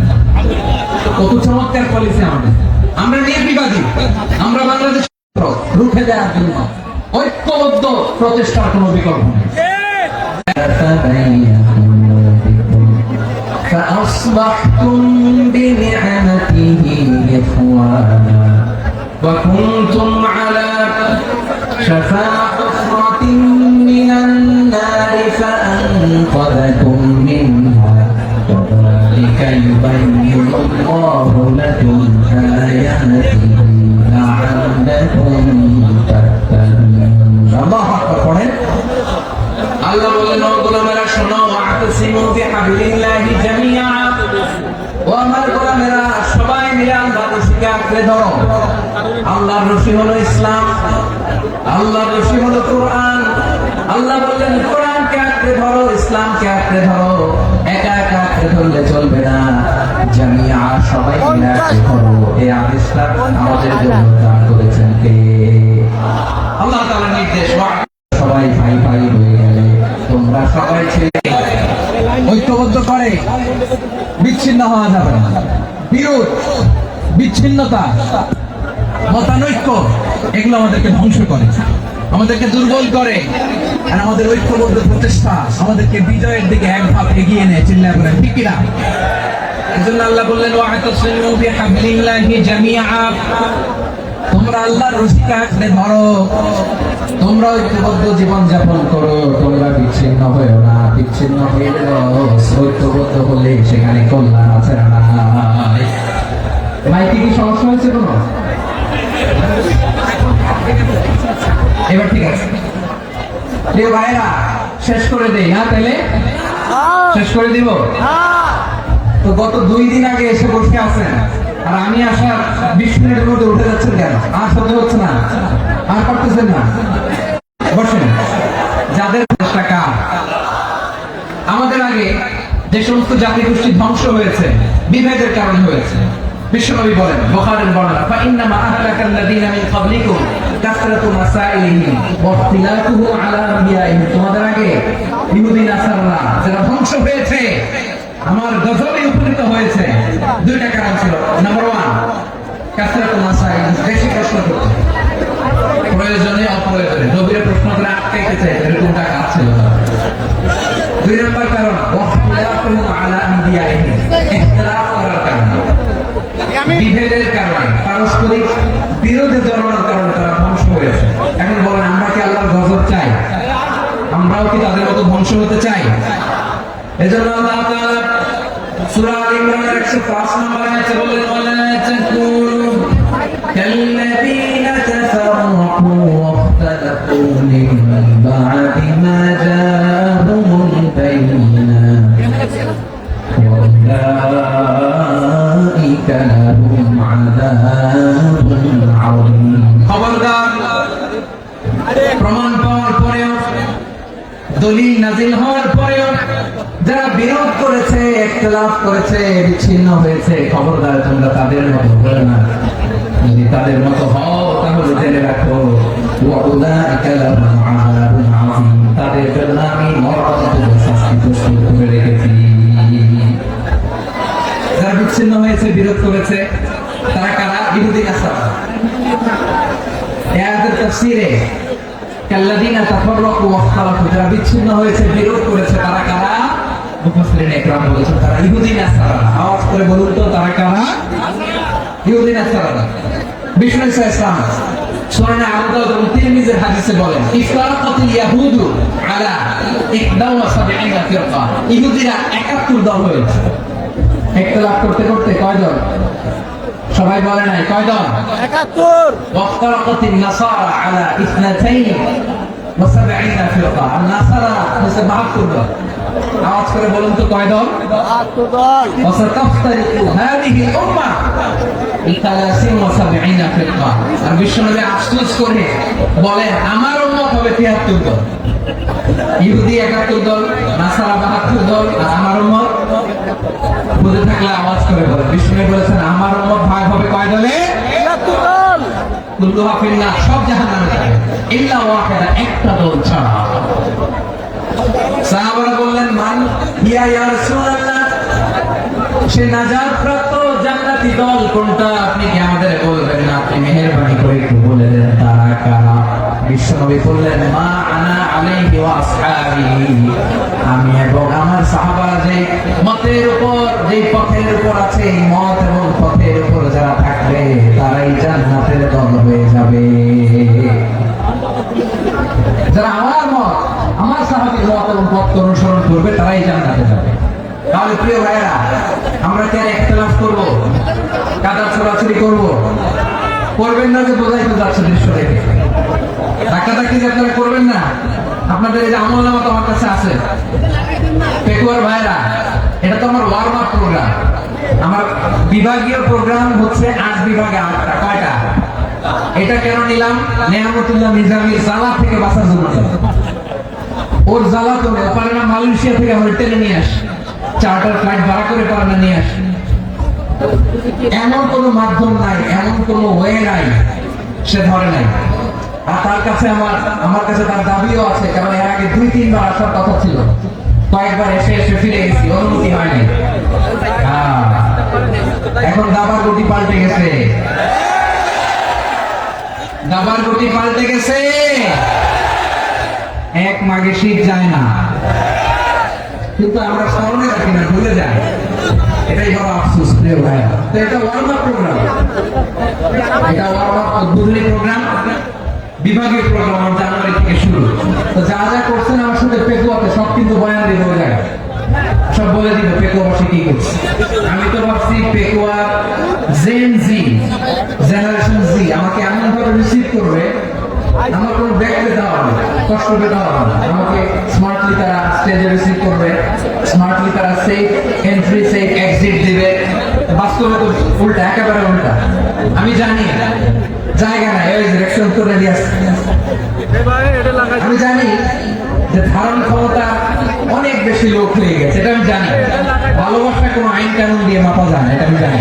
কত চমৎকার পলিসি আমাদের। আমরা নির্বিবাদী, আমরা বাংলাদেশ রুখে দেওয়ার জন্য ঐক্যবদ্ধ প্রচেষ্টার কোনো বিকল্প নেই। فأصبحتم بنعمته إخوانا وكنتم على شفا أنقذكم منها كذلك يبين الله لكم آياته لعلكم تهتدون الله أكبر পড়েন আল্লাহ বলেন ও গোলামেরা শোনো ওয়াতাসিমু বিহাবলিল্লাহি জামিআ ও আমার গোলামেরা সবাই মিলে আল্লাহর রশিকে আঁকড়ে ধরো আল্লাহর রশি হলো ইসলাম আল্লাহর রশি হলো কোরআন আল্লাহ বললেন কোরআনকে আঁকড়ে ধরো ইসলামকে আঁকড়ে ধরো একা একা আঁকড়ে ধরলে চলবে না জামিআ সবাই মিলে আঁকড়ে ধরো এই আদেশটা আমাদের জন্য দান করেছেন কে আল্লাহ তাআলার নির্দেশ সবাই ভাই ভাই হয়ে গেলে তোমরা সবাই ছেলে ঐক্যবদ্ধ করে বিচ্ছিন্ন হওয়া যাবে না বিরোধ বিচ্ছিন্নতা মতানৈক্য এগুলো আমাদেরকে ধ্বংস করে আমাদেরকে দুর্বল করে আর আমাদের ঐক্যবদ্ধ প্রচেষ্টা আমাদেরকে বিজয়ের দিকে এক ধাপ এগিয়ে নেয় চিল্লায় বলেন ঠিক কিনা এজন্য আল্লাহ বললেন ওয়াতাসিমু বিহাবলিল্লাহি জামিআ তোমরা আল্লাহর রশিকে আঁকড়ে ধরো তোমরা ঐক্যবদ্ধ জীবন যাপন করো তোমরা বিচ্ছিন্ন হয়েও না বিচ্ছিন্ন হয়ে ঐক্যবদ্ধ হলে সেখানে কল্যাণ আছে না মাইকে কি সমস্যা হয়েছে কোনো এবার ঠিক আছে প্রিয় ভাইরা শেষ করে দেই না তাহলে শেষ করে দিব তো গত 2 দিন আগে এসে বসে আছেন আর আমি আসার 20 মিনিটের মধ্যে উঠে যাচ্ছেন কেন আর সহ্য হচ্ছে না আর পারতেছেন না বসেন যাদের টাকা আমাদের আগে যে সমস্ত জাতি গোষ্ঠী ধ্বংস হয়েছে বিভেদের কারণে হয়েছে বিশ্বনবী বলেন বুখারীর বর্ণনা ফা ইন্নামা আহলাকাল্লাযীনা মিন ক্বাবলিকুম কাসরাতু মাসাইলিহিম ওয়া ইখতিলাফুহু আলা আনবিয়াইহিম তোমাদের আগে ইহুদি নাসারা যারা ধ্বংস হয়েছে আমার গজবে উপনীত হয়েছে 2টা কারণ ছিল নাম্বার 1 কাসরাতু মাসাইল বেশি প্রশ্ন করতে প্রয়োজনে অপ্রয়োজনে নবীর প্রশ্ন করে আটকাইতে এরকম টাকা আছে 2 নম্বর কারণ ওয়াখতিলাফুহু আলা আনবিয়াইহিম ইখতিলাফ করার কারণে বিভেদের কারণে পারস্পরিক বিরোধে জড়ানোর কারণে তারা ধ্বংস হয়েছে এখন বলেন আমরা কি আল্লাহর গজব চাই আমরাও কি তাদের মতো ধ্বংস হতে চাই এজন্য আল্লাহ তাআলা সূরা আল ইমরানের 105 নম্বর আয়াতে বলেন ওয়ালা তাকুনু কাল্লাযীনা তাফাররাকু ওয়াখতালাফু মিন বা'দি মা জাআহুমুল বায়িনাত أولئك لهم عذاب عظيم খবরদার প্রমাণ পাওয়ার পরেও দলিল নাযিল হওয়ার পরেও যারা বিরোধ করেছে ইখতিলাফ করেছে বিচ্ছিন্ন হয়েছে খবরদার তোমরা তাদের মতো হও না যদি তাদের মতো হও তাহলে জেনে রাখো ওয়াউলাইকা লাহুম আযাবুন আযীম তাদের জন্য আমি মরণান্তর শাস্তি প্রস্তুত করে রেখেছি যারা বিচ্ছিন্ন হয়েছে বিরোধ করেছে তারা কারা ইহুদি নাসারা এই আয়াতের তাফসীরে কাল্লাযীনা তাফাররাকু ওয়াখতালাফু যারা বিচ্ছিন্ন হয়েছে বিরোধ করেছে তারা কারা মুফাসসিরিন ইকরাম বলেছেন তারা ইহুদি নাসারা আওয়াজ করে বলুন তো তারা কারা ইহুদি নাসারা বিষ্ণু ইসলাম সুনানে আবু দাউদ এবং তিরমিজির হাদিসে বলেন ইফতারাকাতিল ইয়াহুদু আলা 71 ফিরকা ইহুদিরা 71 দল হয়েছে ইখতিলাফ করতে করতে কয় দল সবাই বলে নাই কয় দল 71 ওয়াফতারাকাতিন নাসারা আলা 72 ফিরকা আর নাসারা হচ্ছে 72 দল আওয়াজ করে বলুন তো কয় দল 72 দল ওয়াসাতাফতারিকু হাদিহি উম্মাহ 73 ফিরকা আর বিশ্বনবী আফসোস করে বলেন আমার উম্মত হবে 73 দল ইহুদি 71 দল নাসারা 72 দল আর আমার উম্মত বুঝে থাকলে আওয়াজ করে বলে বিষ্ণু বলেছেন আমার উম্মত ভাগ হবে কয় দলে 71 দল কুল্লুহা ফিন্নার সব জাহান্নামে যাবে ইল্লা ওয়াহিদা একটা দল ছাড়া সাহাবারা বললেন মান ইয়া রাসূলুল্লাহ সে নাজাত প্রাপ্ত জান্নাতি দল কোনটা আপনি কি আমাদের বলবেন না আপনি মেহেরবানি করে একটু বলে দেন তারা কারা বিশ্বনবী বললেন মা আনা আলাইহি ওয়া আসহাবি আমি এবং আমার সাহাবারা যে মতের উপর যে পথের উপর আছে এই মত এবং পথের উপর যারা থাকবে তারাই জান্নাতের দল হয়ে যাবে যারা আমার মত আমার সাহাবীর মত এবং পথ অনুসরণ করবে তারাই জান্নাতে যাবে। তাহলে প্রিয় ভাইয়েরা, আমরা কি আর ইখতিলাফ করব, কাদা ছোড়াছুড়ি করব? করবেন না যে বোঝাই তো যাচ্ছে দৃশ্য দেখে। ধাক্কাধাক্কি যে আপনারা করবেন না। আপনাদের এই যে আমলনামা তো আমার কাছে আছে। পেকুয়ার ভাইয়েরা, এটা তো আমার ওয়ার্ম আপ প্রোগ্রাম। আমার বিভাগীয় প্রোগ্রাম হচ্ছে 8 বিভাগে 8টা। কয়টা? এটা কেন নিলাম? নেয়ামতুল্লাহ নিজামীর জ্বালা থেকে বাঁচার জন্য। ওর জ্বালা তো পারে না, মালয়েশিয়া থেকে আমার টেনে নিয়ে আসে, চার্টার ফ্লাইট ভাড়া করে পারে না নিয়ে আসে। এমন কোনো মাধ্যম নাই, এমন কোনো ওয়ে নাই, সে ধরে নাই। আর তার কাছে আমার কাছে তার দাবিও আছে, কারণ এর আগে 2-3 বার আসার কথা ছিল। কয়েকবার এসে ফিরে গেছি, অনুমতি হয়নি। এখন দাবার গতি পাল্টে গেছে, দাবার গতি পাল্টে গেছে। এক মাঘে শীত যায় না, কিন্তু আমরা স্মরণে রাখি না, ভুলে যাই। এটাই বড় আফসোস প্রিয় ভাইয়া। তো এটা ওয়ার্ম আপ প্রোগ্রাম, এটা ওয়ার্ম আপ উদ্বোধনী প্রোগ্রাম, বিভাগীয় প্রোগ্রাম জানুয়ারি থেকে শুরু। তো যা যা করছেন আমার সাথে পেকুয়াতে সব কিন্তু বয়ান দিয়ে হয়ে যায়, সব বলে দিব পেকুয়াবাসী কি করছে। আমি তো ভাবছি পেকুয়া জেন জি, জেনারেশন জি আমাকে এমন ভাবে রিসিভ করবে, আমার কোনো ব্যাগ পেতে হবে না, কষ্ট পেতে হবে না। আমাকে স্মার্টলি তারা স্টেজে রিসিভ করবে, স্মার্টলি তারা সেফ এন্ট্রি সেফ এক্সিট দিবে। বাস্তবে তো উল্টা, একেবারে উল্টা। আমি জানি জায়গা নাই, ওই ডিরেকশন করে দিয়ে আসছে। আমি জানি যে ধারণ ক্ষমতা অনেক বেশি লোক হয়ে গেছে, এটা আমি জানি। ভালোবাসা কোনো আইন কানুন দিয়ে মাপা যায় না, এটা আমি জানি।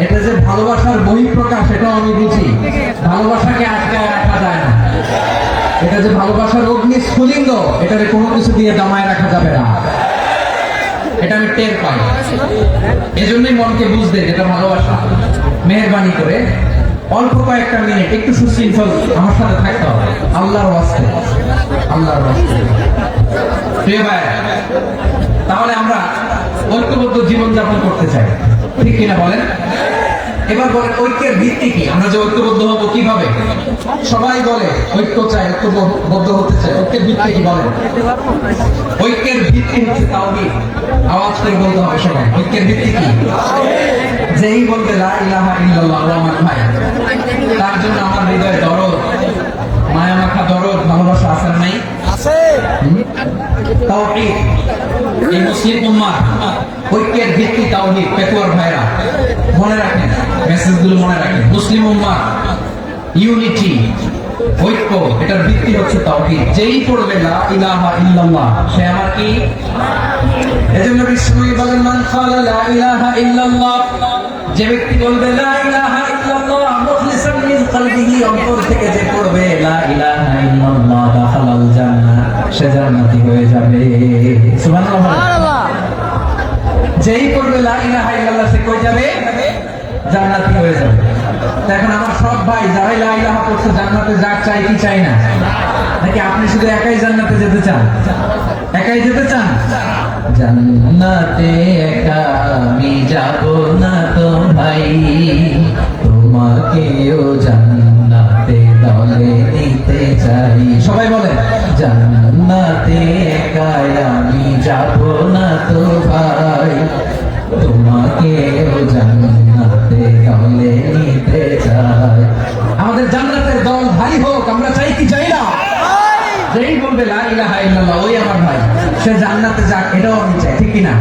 এটা যে ভালোবাসার বহিঃপ্রকাশ, এটাও আমি বুঝি। ভালোবাসাকে আটকায় রাখা যায় না। এটা যে ভালোবাসার অগ্নি স্ফুলিঙ্গ, এটাকে কোনো কিছু দিয়ে দমায় রাখা যাবে না, এটা আমি টের পাই। এজন্যই মনকে বুঝতে যেটা ভালোবাসা। মেহেরবানি করে অল্প কয়েকটা মিনিট একটু সুশৃঙ্খল আমার সাথে থাকতে হবে, আল্লাহর ওয়াস্তে, আল্লাহর ওয়াস্তে। প্রিয় ভাই, তাহলে আমরা ঐক্যবদ্ধ জীবনযাপন করতে চাই, ঠিক কিনা বলেন? এবার বলেন ঐক্যের ভিত্তি কি? আমরা যে ঐক্যবদ্ধ হব কিভাবে? সবাই বলে ঐক্য চাই, ঐক্যবদ্ধ হতে চাই। ঐক্যের ভিত্তি কি বলেন? ঐক্যের ভিত্তি হচ্ছে তাওহীদ। আওয়াজ করে বলতে হবে সবাই, ঐক্যের ভিত্তি কি? যেই বলবে লা ইলাহা ইল্লাল্লাহ, আমার ভাই, তার জন্য আমার হৃদয়ে দরদ, মায়া মাখা দরদ, ভালোবাসা আছে না নাই? আছে। তাওহীদ, এই মুসলিম উম্মাহ ঐক্যের ভিত্তি তাওহীদ। পেকুয়ার ভাইরা মনে রাখেন, মেসেজগুলো মনে রাখেন। মুসলিম উম্মাহ ইউনিটি, ঐক্য, এটার ভিত্তি হচ্ছে তাওহীদ। যেই পড়বে লা ইলাহা ইল্লাল্লাহ, সে আমার কি? এজন্য বিষ্ণু বলেন, মান ক্বালা লা ইলাহা ইল্লাল্লাহ, যে ব্যক্তি বলবে লা ইলাহা ইল্লাল্লাহ মুখলিসান মিন কলবিহি, অন্তর থেকে যে পড়বে লা ইলাহা ইল্লাল্লাহ, দাখালাল জান্নাহ, সে জান্নাতি হয়ে যাবে। সুবহানাল্লাহ। সুবহানাল্লাহ। যেই পড়বে লা ইলাহা ইল্লাল্লাহ, সে কই যাবে? জান্নাতি হয়ে যাবে। এখন আমার সব ভাই যারা লা ইলাহা পড়ছে জান্নাতে যাক, চাই কি চাই না? নাকি আপনি শুধু একাই জান্নাতে যেতে চান? একাই যেতে চান? জান্নাতে একা আমি যাব না তো ভাই, তোমাকেও জান্নাতে দলে নিতে চাই। সবাই বলে জান্নাতে একা আমি যাব না তো ভাই, তোমাকেও জান্নাতে দলে নিতে চাই। আমাদের জান্নাতের দল ভারী হোক, আমরা চাই কি চাই না? যেই বলবে লা ইলাহা ইল্লাল্লাহ, ওই আমার ভাই, সে জান্নাতে যাক, এটাও আমি চাই, ঠিক কিনা?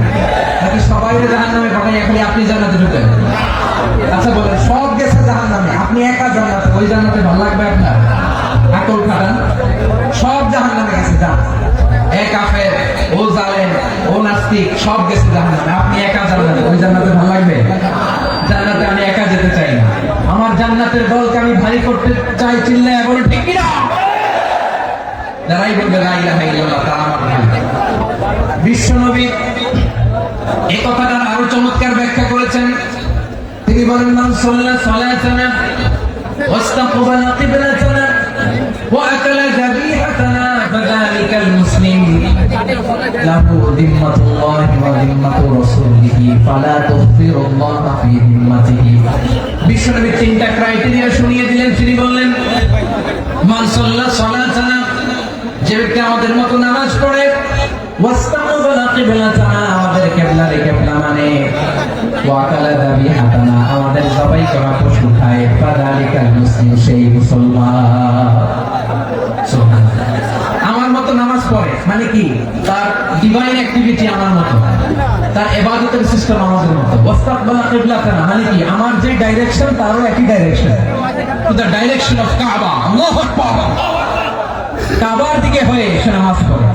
নাকি সবাই জাহান্নামে পাঠাই, খালি আপনি জান্নাতে ঢুকেন? আচ্ছা বলেন, সব গেছে জাহান্নামে, আপনি একা জান্নাতে, ওই জান্নাতে ভালো লাগবে আপনার? আকল খাটান, সব জাহান্নামে গেছে, যান। এক কাফের, ও জালেম, ও নাস্তিক, সব গেছে জাহান্নামে, আপনি একা জান্নাতে, ওই জান্নাতে ভালো লাগবে? জান্নাতে আমি একা যেতে চাই না, আমার জান্নাতের দলকে আমি ভারী করতে চাই। চিল্লায় বলো ঠিক কিনা? যারাই বলবে লা ইলাহা ইল্লাল্লাহ, তারা আমার ভাই। বিশ্বনবী এই কথাটার আরো চমৎকার ব্যাখ্যা করেছেন। তিনি বলেন, মান সাল্লা সালাতানা ওয়াস্তাকবালা কিবলাতানা ওয়া আকালা যাবিহাতানা ফাযালিকাল মুসলিম লাহু যিম্মাতুল্লাহি ওয়া যিম্মাতু রাসূলিহি ফালা তুগফিরুল্লাহ ফি যিম্মাতিহি। বিশ্বনবী তিনটা ক্রাইটেরিয়া শুনিয়ে দিলেন। তিনি বললেন, মান সাল্লা সালাতানা, যে ব্যক্তি আমাদের মতো নামাজ পড়ে ওয়াস্তাকবালা কিবলাতানা আমাদের কিবলারে কিবলা মানে ওয়াকালা যাবিহাতানা আমাদের জবাই করা পশু খায় ফাযালিকাল মুসলিম সেই মুসলমান। সুবহানাল্লাহ। আমার মতো নামাজ পড়ে মানে কি তার ডিভাইন অ্যাক্টিভিটি আমার মতো, তার ইবাদতের সিস্টেম আমাদের মতো। ওয়াস্তাকবালা কিবলাতানা মানে কি আমার যে ডাইরেকশন তারও একই direction, to the direction of কাবা। আল্লাহু আকবার। কাবার দিকে হয়ে সে নামাজ পড়ে।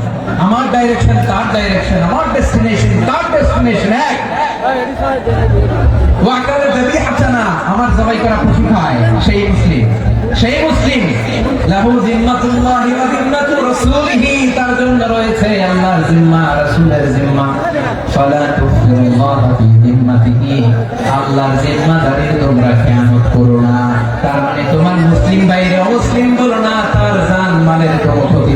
আমার ডাইরেকশন তার ডাইরেকশন, আমার ডেস্টিনেশন তার ডেস্টিনেশন এক। ওয়াকালে যাবিহাতানা আমার জবাই করা পশু খায় সেই মুসলিম, সেই মুসলিম। লাহু জিম্মাতুল্লাহি ওয়া জিম্মাতু রাসূলিহি তার জন্য রয়েছে আল্লাহর জিম্মা রাসূলের জিম্মা। ফালা তুফিরুল্লাহ ফি জিম্মাতিহি আল্লাহর জিম্মাদারির তোমরা খেয়ানত করো না। তার মানে তোমার মুসলিম বাইরে অমুসলিম বলো না, তার জান মালের কোনো ক্ষতি